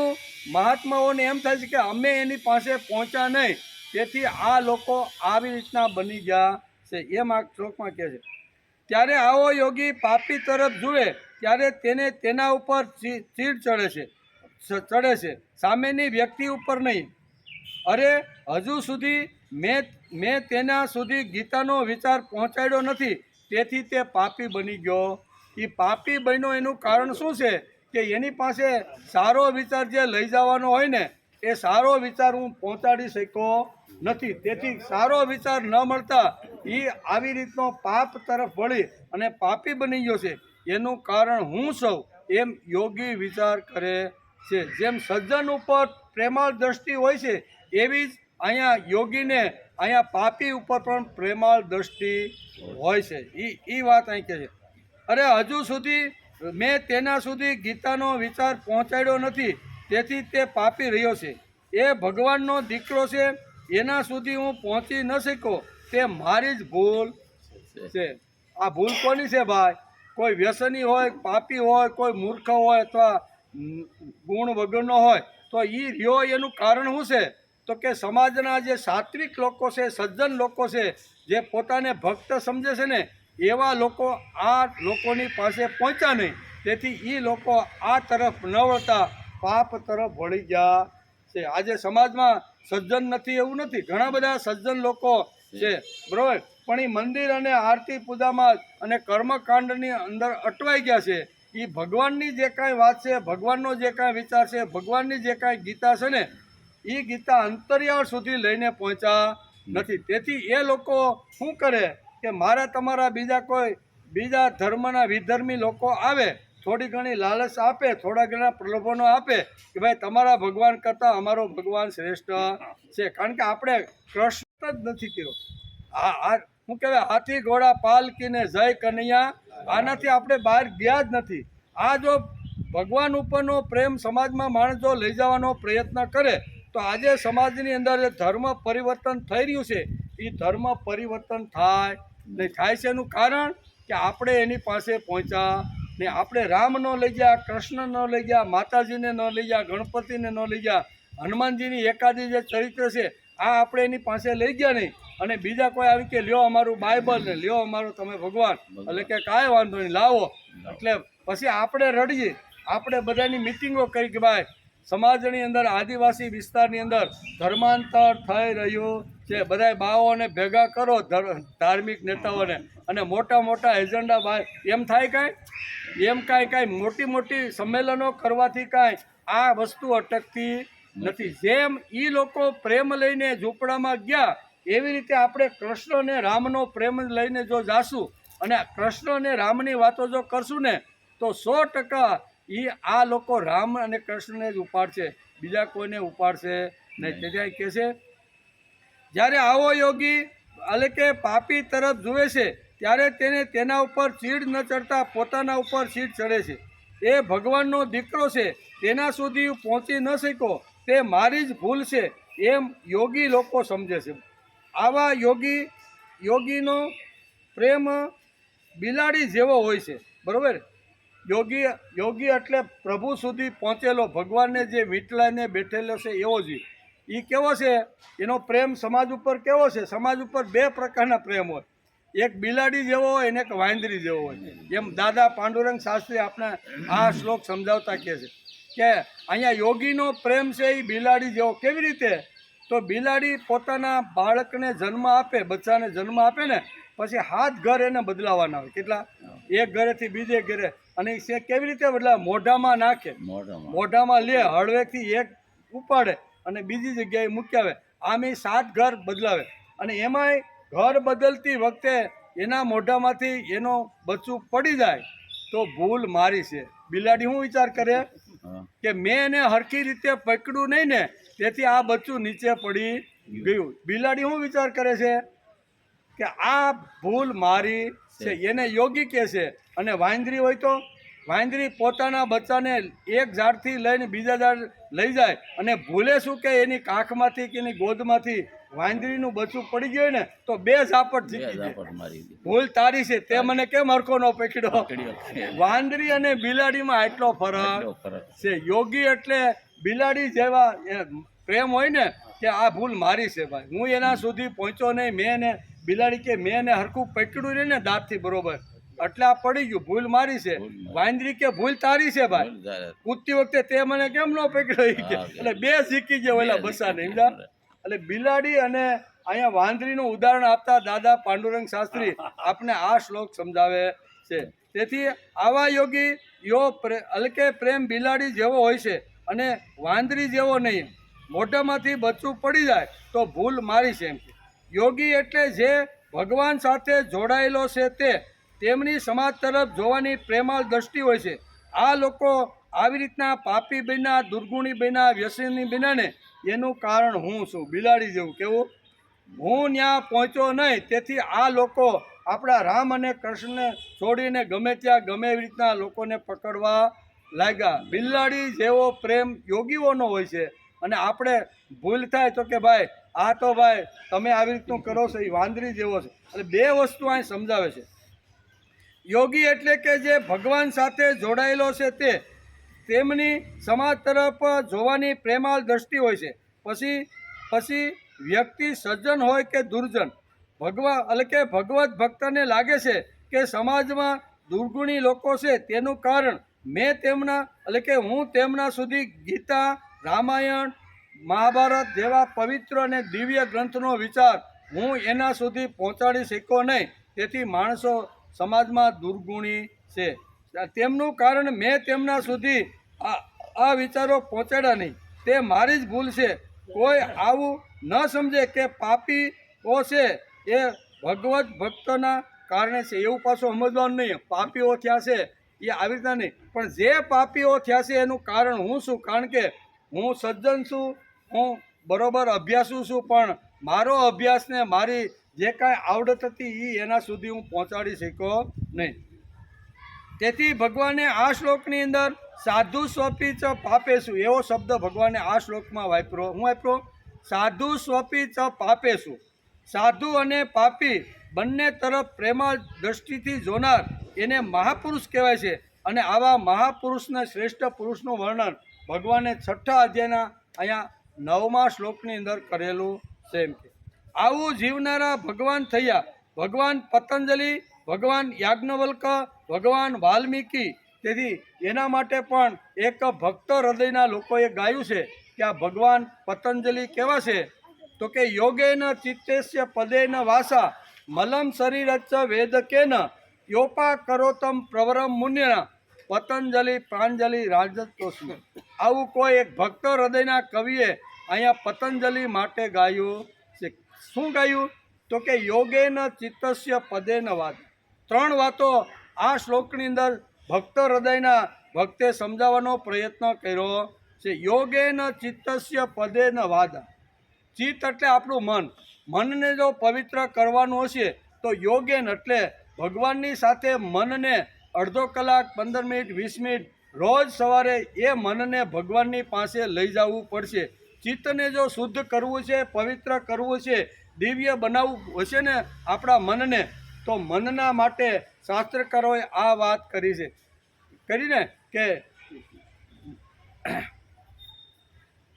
મહાત્માઓને એમ થાય છે કે અમે એની પાસે પહોંચ્યા નહીં, તેથી આ લોકો આવી રીતના બની ગયા છે. એમ આ શ્લોકમાં કહે છે. ત્યારે આવો યોગી પાપી તરફ જુએ ત્યારે તેને તેના ઉપર ચીડ ચડે છે, સામેની વ્યક્તિ ઉપર નહીં. અરે હજુ સુધી મેં તેના સુધી ગીતાનો વિચાર પહોંચાડ્યો નથી, તેથી તે પાપી બની ગયો. એ પાપી બન્યો એનું કારણ શું છે કે એની પાસે સારો વિચાર જે લઈ જવાનો હોય ને એ સારો વિચાર હું પહોંચાડી શક્યો નથી, તેથી સારો વિચાર ન મળતા એ આવી રીતનો પાપ તરફ વળી અને પાપી બની ગયો છે. એનું કારણ હું સૌ એમ યોગી વિચાર કરે છે. જેમ સજ્જન ઉપર પ્રેમાળ દ્રષ્ટિ હોય છે એવી જ અહીંયા યોગીને અહીંયા પાપી ઉપર પણ પ્રેમાળ દ્રષ્ટિ હોય છે. એ વાત અહીં કહે છે. અરે હજુ સુધી મેં તેના સુધી ગીતાનો વિચાર પહોંચાડ્યો નથી, તેથી તે પાપી રહ્યો છે. એ ભગવાનનો દીકરો છે, એના સુધી હું પહોંચી ન શક્યો, તે મારી જ ભૂલ છે. આ ભૂલ કોની છે ભાઈ? કોઈ વ્યસની હોય, પાપી હોય, કોઈ મૂર્ખ હોય અથવા ગુણ વગરનો હોય તો એ રહ્યો એનું કારણ શું છે? તો કે સમાજના જે સાત્વિક લોકો છે, સજ્જન લોકો છે, જે પોતાને ભક્ત સમજે છે ને એવા લોકો આ લોકોની પાસે પહોંચ્યા નહીં, તેથી એ લોકો આ તરફ ન વળતા પાપ તરફ વળી ગયા છે. આજે સમાજમાં સજ્જન નથી એવું નથી, ઘણા બધા સજ્જન લોકો છે, બરાબર, પણ એ મંદિર અને આરતી પૂજામાં અને કર્મકાંડની અંદર અટવાઈ ગયા છે. એ ભગવાનની જે કાંઈ વાત છે, ભગવાનનો જે કાંઈ વિચાર છે, ભગવાનની જે કાંઈ ગીતા છે ને એ ગીતા અંતરિયાળ સુધી લઈને પહોંચ્યા નથી. તેથી એ લોકો શું કરે કે મારા તમારા બીજા ધર્મના વિધર્મી લોકો આવે, થોડી ઘણી લાલચ આપે, થોડા ઘણા પ્રલોભનો આપે કે ભાઈ તમારા ભગવાન કરતાં અમારો ભગવાન શ્રેષ્ઠ છે. કારણ કે આપણે કૃષ્ણ જ નથી કર્યો. આ શું કહેવાય, હાથી ઘોડા પાલકીને જય કનૈયા, આનાથી આપણે બહાર ગયા જ નથી. આ જો ભગવાન ઉપરનો પ્રેમ સમાજમાં માણસ જો લઈ જવાનો પ્રયત્ન કરે તો આજે સમાજની અંદર જે ધર્મ પરિવર્તન થઈ રહ્યું છે એ ધર્મ પરિવર્તન થાય નહીં. થાય છે એનું કારણ કે આપણે એની પાસે પહોંચ્યા ને. આપણે રામ ન લઈ ગયા, કૃષ્ણ ન લઈ ગયા, માતાજીને ન લઈ ગયા, ગણપતિને ન લઈ ગયા, હનુમાનજીની એકાદી જે ચરિત્ર છે આ આપણે એની પાસે લઈ ગયા નહીં. અને બીજા કોઈ આવી કે લ્યો અમારું બાઇબલ ને લ્યો અમારું તમે ભગવાન, એટલે કે કાંઈ વાંધો નહીં લાવો. એટલે પછી આપણે રડીએ, આપણે બધાની મિટિંગો કરી કે ભાઈ સમાજની અંદર આદિવાસી વિસ્તારની અંદર ધર્માંતર થઈ રહ્યું છે, બધાય બાઓને ભેગા કરો, ધાર્મિક નેતાઓને, અને મોટા મોટા એજન્ડા ભાઈ એમ થાય કાંઈ મોટી સંમેલનો કરવાથી કાંઈ આ વસ્તુ અટકતી નથી. જેમ એ લોકો પ્રેમ લઈને ઝૂંપડામાં ગયા એવી રીતે આપણે કૃષ્ણ અને રામનો પ્રેમ લઈને જો જાશું અને કૃષ્ણ અને રામની વાતો જો કરશું ને તો 100% આ લોકો રામ અને કૃષ્ણને જ ઉપાડશે, બીજા કોઈને ઉપાડશે નહીં. તેથી કહે છે જ્યારે આવો યોગી એટલે કે પાપી તરફ જુએ છે ત્યારે તેને તેના ઉપર ચીડ ન ચડતા પોતાના ઉપર ચીડ ચડે છે. એ ભગવાનનો દીકરો છે, તેના સુધી પહોંચી ન શક્યો, તે મારી જ ભૂલ છે એમ યોગી લોકો સમજે છે. આવા યોગીનો પ્રેમ બિલાડી જેવો હોય છે, બરોબર. યોગી એટલે પ્રભુ સુધી પહોંચેલો, ભગવાનને જે વીંટળાઈને બેઠેલો છે એવો જ. એ કેવો છે, એનો પ્રેમ સમાજ ઉપર કેવો છે? સમાજ ઉપર બે પ્રકારના પ્રેમ હોય, એક બિલાડી જેવો હોય અને એક વાંદરી જેવો હોય. એમ દાદા પાંડુરંગ શાસ્ત્રી આપણે આ શ્લોક સમજાવતા કહે છે કે અહીંયા યોગીનો પ્રેમ છે એ બિલાડી જેવો. કેવી રીતે? તો બિલાડી પોતાના બાળકને જન્મ આપે, બચ્ચાને જન્મ આપે ને પછી 7 ઘર એને બદલાવાના હોય. કેટલા? એક ઘરેથી બીજે ઘરે. અને એ કેવી રીતે બદલાવે? મોઢામાં નાખે, મોઢામાં લે, હળવેથી એક ઉપાડે અને બીજી જગ્યાએ મૂકી આવે. આમ એ 7 ઘર બદલાવે. અને એમાંય ઘર બદલતી વખતે એના મોઢામાંથી એનો બચ્ચું પડી જાય તો ભૂલ મારી છે. બિલાડી શું વિચાર કરે કે મેં એને હરખી રીતે પકડ્યું નહીં ને, તેથી આ બચ્ચું નીચે પડી ગયું. બિલાડી શું વિચાર કરે છે કે આ ભૂલ મારી છે, એને યોગી કહે છે. અને વાંદરી હોય તો વાંદરી પોતાના બચ્ચાને એક ઝાડથી લઈને બીજા ઝાડ લઈ જાય અને ભૂલે શું કે એની કાંખમાંથી કે એની ગોદમાંથી વાંદરીનું બચ્ચું પડી ગયું ને તો 2 ઝાપટ જીતી જાય. ભૂલ તારી છે, તે મને કેમ હરખો ન પકડ્યો? વાંદરી અને બિલાડીમાં આટલો ફરક છે. યોગી એટલે બિલાડી જેવા પ્રેમ હોય ને કે આ ભૂલ મારી છે ભાઈ, હું એના સુધી પહોંચ્યો નહીં, મેં એને બિલાડી કે મેં એને હરખું પકડ્યું નહીં ને દાંતથી બરોબર, એટલે આ પડી ગયું, ભૂલ મારી છે. વાંદરી કે ભૂલ તારી છે ભાઈ, કૂદતી વખતે તે મને કેમ ન પકડ્યો? એટલે 2 શીખી ગયા ઓલા બસાને. એટલે બિલાડી અને અહીંયા વાંદરીનું ઉદાહરણ આપતા દાદા પાંડુરંગ શાસ્ત્રી આપણે આ શ્લોક સમજાવે છે. તેથી આવા યોગી હલકે પ્રેમ બિલાડી જેવો હોય છે અને વાંદરી જેવો નહીં. મોઢામાંથી બચ્ચું પડી જાય તો ભૂલ મારી છે એમ. યોગી એટલે જે ભગવાન સાથે જોડાયેલો છે તેમની સમાજ તરફ જોવાની પ્રેમાળ દ્રષ્ટિ હોય છે. આ લોકો આવી રીતના પાપી બન્યા, દુર્ગુણી બન્યા, વ્યસની બન્યા ને એનું કારણ હું છું. બિલાડી જેવું કેવું, હું ત્યાં પહોંચ્યો નહીં, તેથી આ લોકો આપણા રામ અને કૃષ્ણને છોડીને ગમે ત્યાં ગમે એવી રીતના લોકોને પકડવા લાગ્યા. બિલાડી જેવો પ્રેમ યોગીઓનો હોય છે. અને આપણે ભૂલ થાય તો કે ભાઈ આ તો ભાઈ તમે આવી રીતનું કરો છો, એ વાંદરી જેવો છે. એટલે 2 વસ્તુ અહીં સમજાવે છે. યોગી એટલે કે જે ભગવાન સાથે જોડાયેલો છે તેમની સમાજ તરફ જોવાની પ્રેમાળ દ્રષ્ટિ હોય છે. પછી વ્યક્તિ સજ્જન હોય કે દુર્જન, ભગવત ભક્તને લાગે છે કે સમાજમાં દુર્ગુણી લોકો છે, તેનું કારણ હું તેમના સુધી ગીતા, રામાયણ, મહાભારત જેવા પવિત્ર અને દિવ્ય ગ્રંથનો વિચાર હું એના સુધી પહોંચાડી શક્યો નહીં, તેથી માણસો સમાજમાં દુર્ગુણી છે. તેમનું કારણ મેં તેમના સુધી આ વિચારો પહોંચાડ્યા નહીં, તે મારી જ ભૂલ છે. કોઈ આવું ન સમજે કે પાપીઓ છે એ ભગવત ભક્તના કારણે છે, એવું પાછું સમજવાનું નહીં. પાપીઓ થયા છે એ આવી રીતના નહીં, પણ જે પાપીઓ થયા છે એનું કારણ હું છું. કારણ કે હું સજ્જન છું, હું બરોબર અભ્યાસુ છું, પણ મારો અભ્યાસને મારી જે કાંઈ આવડત હતી એ એના સુધી હું પહોંચાડી શક્યો નહીં. તેથી ભગવાને આ શ્લોકની અંદર સાધુ સ્વપી ચ પાપેશું એવો શબ્દ ભગવાને આ શ્લોકમાં વાપર્યો. હું વાપર્યો સાધુ સ્વપી ચ પાપેશું. સાધુ અને પાપી બંને તરફ પ્રેમાળ દ્રષ્ટિથી જોનાર એને મહાપુરુષ કહેવાય છે. અને આવા મહાપુરુષને શ્રેષ્ઠ પુરુષનું વર્ણન ભગવાને 6ઠા અધ્યાયના અહીંયા 9મા શ્લોકની અંદર કરેલું છે. એમ કે આવું જીવનારા ભગવાન થયા. ભગવાન પતંજલિ, ભગવાન યાજ્ઞવલ્ક, ભગવાન વાલ્મીકી. તેથી એના માટે પણ એક ભક્ત હૃદયના લોકોએ ગાયું છે કે આ ભગવાન પતંજલિ કેવા છે તો કે યોગેન ચિત્તેસ્ય પદેન વાસા મલમ શરીરચ્ચ વેદકેન યોપા કરોતમ પ્રવરમ મુન્યના પતંજલિ પ્રાંજલિ રાજતોસ્મી. આવું કોઈ એક ભક્ત હૃદયના કવિએ અહીંયા પતંજલિ માટે ગાયું છે. શું ગાયું તો કે યોગેન ચિત્તસ્ય પદેન વાદ. 3 વાતો આ શ્લોકની અંદર ભક્ત હૃદયના ભક્તે સમજાવવાનો પ્રયત્ન કર્યો છે. યોગેન ચિત્તસ્ય પદેન વાદ. ચિત્ત એટલે આપણું મન. મનને જો પવિત્ર કરવાનું હશે તો યોગેન એટલે ભગવાનની સાથે મનને અડધો કલાક, 15 મિનિટ, 20 મિનિટ રોજ સવારે એ મનને ભગવાનની પાસે લઈ જવું પડશે. ચિત્તને જો શુદ્ધ કરવું છે, પવિત્ર કરવું છે, દિવ્ય બનાવવું હશે ને આપણા મનને, તો મનના માટે શાસ્ત્રકારોએ આ વાત કરી છે, કરીને કે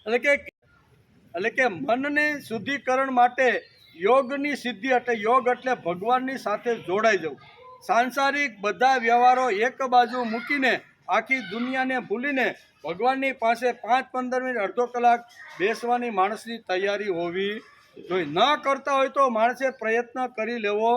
એટલે કે મનને શુદ્ધિકરણ માટે યોગની સિદ્ધિ, એટલે યોગ એટલે ભગવાનની સાથે જોડાઈ જવું. સાંસારિક બધા વ્યવહારો એક બાજુ મૂકીને, આખી દુનિયાને ભૂલીને ભગવાનની પાસે 5-15 મિનિટ, અડધો કલાક બેસવાની માણસની તૈયારી હોવી જોઈએ. ન કરતા હોય તો માણસે પ્રયત્ન કરી લેવો.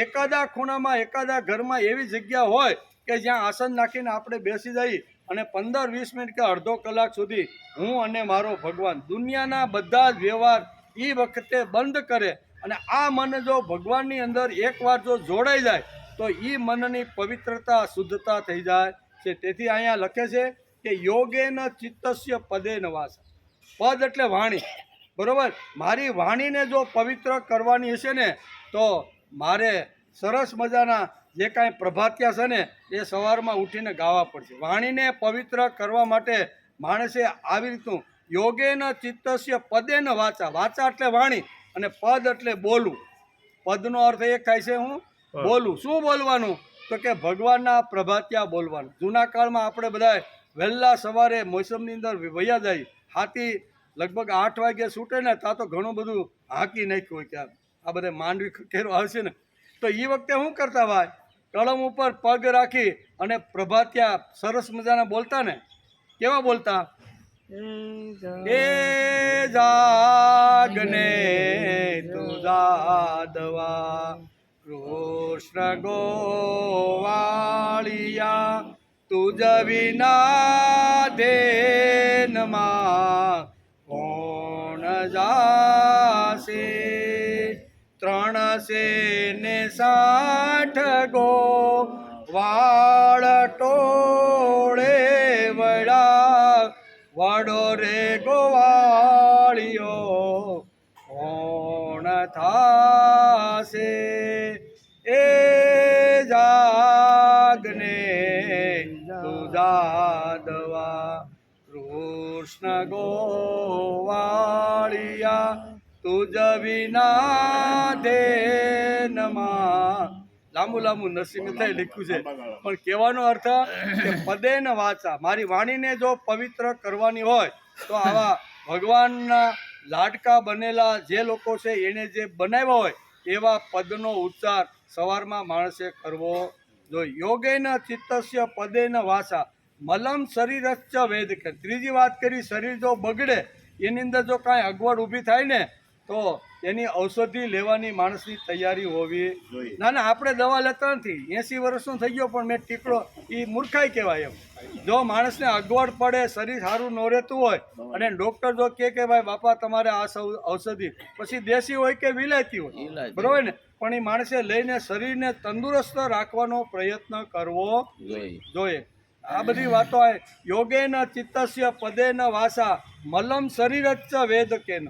એકાદા ખૂણામાં, એકાદા ઘરમાં એવી જગ્યા હોય કે જ્યાં આસન નાખીને આપણે બેસી જઈએ અને 15-20 મિનિટ કે અડધો કલાક સુધી હું અને મારો ભગવાન, દુનિયાના બધા જ વ્યવહાર એ વખતે બંધ કરે અને આ મન જો ભગવાનની અંદર એકવાર જો જોડાઈ જાય તો એ મનની પવિત્રતા, શુદ્ધતા થઈ જાય છે. તેથી અહીંયા લખે છે કે યોગેન ચિત્તસ્ય પદેન વાસા. પદ એટલે વાણી, બરોબર. મારી વાણીને જો પવિત્ર કરવાની હશે ને તો મારે સરસ મજાના જે કાંઈ પ્રભાત્યા છે ને એ સવારમાં ઉઠીને ગાવા પડશે. વાણીને પવિત્ર કરવા માટે માણસે આવી રીતનું યોગેન ચિત્તસ્ય પદેન વાચા. વાચા એટલે વાણી અને પદ એટલે બોલવું. પદનો અર્થ એ થાય છે હું બોલું. શું બોલવાનું? તો કે ભગવાનના પ્રભાત્યા બોલવાનું. જૂના કાળમાં આપણે બધા વહેલા સવારે મોસમની અંદર વયા જાય, હાથી લગભગ 8 વાગે છૂટે ને ત્યાં તો ઘણું બધું હાંકી નાખ્યું હોય કે આ બધા માંડવી કેરો આવશે ને, તો એ વખતે શું કરતા ભાઈ, કળમ ઉપર પગ રાખી અને પ્રભાત્યા સરસ મજાના બોલતા ને. કેવા બોલતા? એ જાગને તું જાદવા, કૃષ્ણ ગોવાળિયા, તુજ વિના દેનમાં કોણ જાશે, 360 ગો વાળ ટોળે વળા, વડો રે ગોવાળિયો કોણ થાશે. એ જાગને તું જાદવા, કૃષ્ણ ગોવાળિયા, તુજ વિના દેનમાં. લાંબુ નરસિંહ મહેતાએ લખ્યું છે, પણ કહેવાનો અર્થ કે પદેન વાચા, મારી વાણીને જો પવિત્ર કરવાની હોય તો આવા ભગવાનના લાડકા બનેલા જે લોકો છે એને જે બનાવ્યા હોય એવા પદનો ઉચ્ચાર સવારમાં માણસે કરવો જોઈએ. યોગેન ચિત્તસ્ય પદેન વાસા, મલમ શરીરશ્ચ વેદ. ત્રીજી વાત કરી, શરીર જો બગડે, એની અંદર જો કાંઈ અગવડ ઊભી થાય ને તો એની ઔષધિ લેવાની માણસની તૈયારી હોવી જોઈએ. ના આપણે દવા લેતા નથી. 80 વર્ષનો થઈ ગયો પણ મેં ટીકડો, એ મૂર્ખાઈ કહેવાય. એમ જો માણસને અગવડ પડે, શરીર સારું ન રહેતું હોય અને ડૉક્ટર જો કહે કે ભાઈ બાપા તમારે આ ઔષધિ, પછી દેશી હોય કે વિલાયતી હોય, બરોબર ને, પણ એ માણસે લઈને શરીરને તંદુરસ્ત રાખવાનો પ્રયત્ન કરવો જોઈએ. આ બધી વાતો યોગેન ચિત્તસ્ય પદેન વાસા, મલમ શરીરચ્ચ વેદકેન,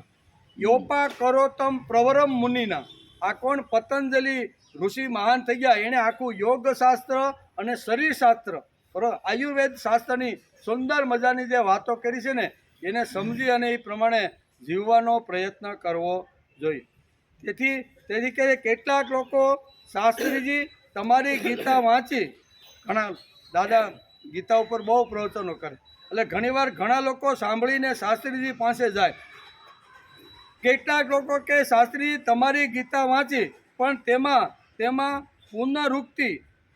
યોપા કરોતમ પ્રવરમ મુનિના. આ કોણ? પતંજલિ ઋષિ મહાન થઈ ગયા. એણે આખું યોગ શાસ્ત્ર અને શરીર શાસ્ત્ર, બરોબર, આયુર્વેદ શાસ્ત્રની સુંદર મજાની જે વાતો કરી છે ને એને સમજી અને એ પ્રમાણે જીવવાનો પ્રયત્ન કરવો જોઈએ. તેથી કે કેટલાક લોકો શાસ્ત્રીજી તમારી ગીતા વાંચી, ઘણા દાદા ગીતા ઉપર બહુ પ્રવચનો કરે, એટલે ઘણીવાર ઘણા લોકો સાંભળીને શાસ્ત્રીજી પાસે જાય. કેટલાક લોકો કે શાસ્ત્રી તમારી ગીતા વાંચી પણ તેમાં પુનરુક્તિ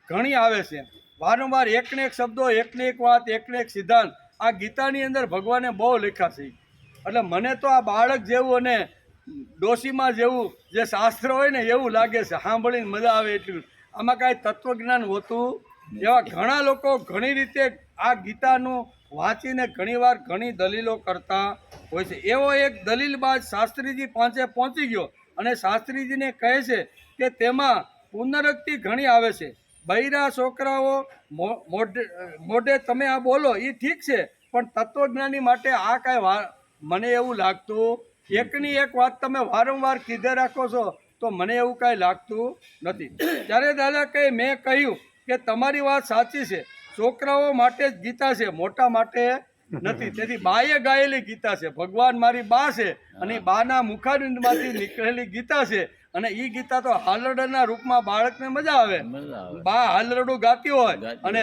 ઘણી આવે છે, વારંવાર એકને એક શબ્દો, એકને એક વાત, એકને એક સિદ્ધાંત આ ગીતાની અંદર ભગવાને બહુ લખ્યા છે. એટલે મને તો આ બાળક જેવું અને ડોશીમાં જેવું જે શાસ્ત્ર હોય ને એવું લાગે છે, સાંભળીને મજા આવે એટલું. આમાં કાંઈ તત્વજ્ઞાન હોતું એવા ઘણા લોકો ઘણી રીતે આ ગીતાનું વાંચીને ઘણીવાર ઘણી દલીલો કરતા હોય છે. એવો એક દલીલબાજ શાસ્ત્રીજી પાસે પહોંચી ગયો અને શાસ્ત્રીજીને કહે છે કે તેમાં પુનરુક્તિ ઘણી આવે છે. બૈરા છોકરાઓ મોઢે તમે આ બોલો એ ઠીક છે, પણ તત્વજ્ઞાની માટે આ કાંઈ મને એવું લાગતું, એકની એક વાત તમે વારંવાર કીધે રાખો છો તો મને એવું કાંઈ લાગતું નથી. ત્યારે દાદા કહે, મેં કહ્યું કે તમારી વાત સાચી છે, છોકરાઓ માટે જ ગીતા છે, મોટા માટે નથી. તેથી બાએ ગાયેલી ગીતા છે. ભગવાન મારી બા છે અને ઈ બાના મુખારવિંદમાંથી નીકળેલી ગીતા છે. અને ઈ ગીતા તો હાલરડાના રૂપમાં બાળકને મજા આવે. મજા આવે. બા હાલરડું ગાતી હોય અને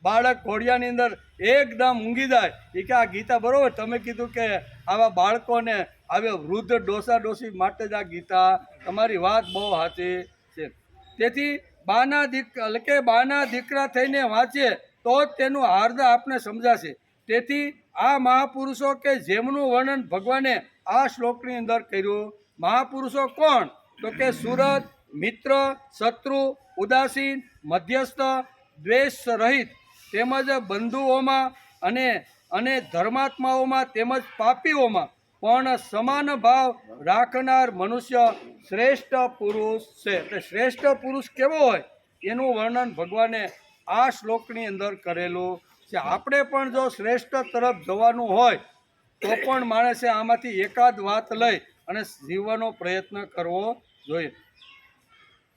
બાળક ઘોડિયાની અંદર એકદમ ઊંઘી જાય. એ કે આ ગીતા બરોબર, તમે કીધું કે આવા બાળકોને આવે વૃદ્ધ ડોસા ડોસી માટે જ આ ગીતા, તમારી વાત બહુ સાચી છે. તેથી બાના દીકરા થઈને વાંચે તો જ તેનું હાર્દ આપને સમજાશે. તેથી આ મહાપુરુષો કે જેમનું વર્ણન ભગવાને આ શ્લોકની અંદર કર્યું, મહાપુરુષો કોણ? તો કે સુરત, મિત્ર, શત્રુ, ઉદાસીન, મધ્યસ્થ, દ્વેષ રહિત, તેમજ બંધુઓમાં અને ધર્માત્માઓમાં તેમજ પાપીઓમાં પણ સમાન ભાવ રાખનાર મનુષ્ય શ્રેષ્ઠ પુરુષ છે. એટલે શ્રેષ્ઠ પુરુષ કેવો હોય એનું વર્ણન ભગવાને આ શ્લોકની અંદર કરેલું છે. આપણે પણ જો શ્રેષ્ઠ તરફ જવાનું હોય તો પણ માણસે આમાંથી એકાદ વાત લઈ અને જીવવાનો પ્રયત્ન કરવો જોઈએ.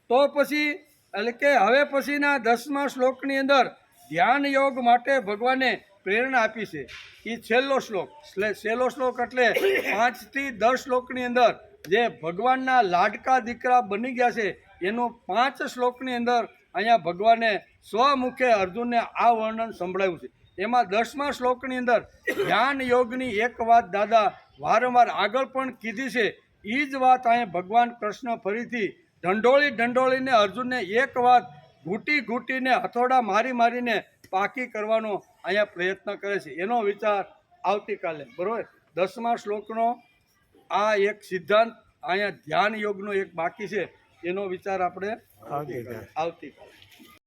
તો પછી એટલે કે હવે પછીના 10મા શ્લોકની અંદર ધ્યાન યોગ માટે ભગવાને પ્રેરણા આપી છે. એ છેલ્લો શ્લોક એટલે 5 થી 10 શ્લોકની અંદર જે ભગવાનના લાડકા દીકરા બની ગયા છે એનું 5 શ્લોકની અંદર અહીંયા ભગવાને સ્વમુખે અર્જુનને આ વર્ણન સંભળાવ્યું છે. એમાં 10મા શ્લોકની અંદર ધ્યાન યોગની એક વાત દાદા વારંવાર આગળ પણ કીધી છે. એ જ વાત અહીંયા ભગવાન કૃષ્ણ ફરીથી ઢંઢોળીને અર્જુનને એક વાત ઘૂંટીને હથોડા મારીને પાકી કરવાનો અહીંયા પ્રયત્ન કરે છે. એનો વિચાર આવતીકાલે બરોબર 10મા શ્લોકનો આ એક સિદ્ધાંત અહીંયા ધ્યાન યોગનો એક બાકી છે, એનો વિચાર આપણે આવતીકાલે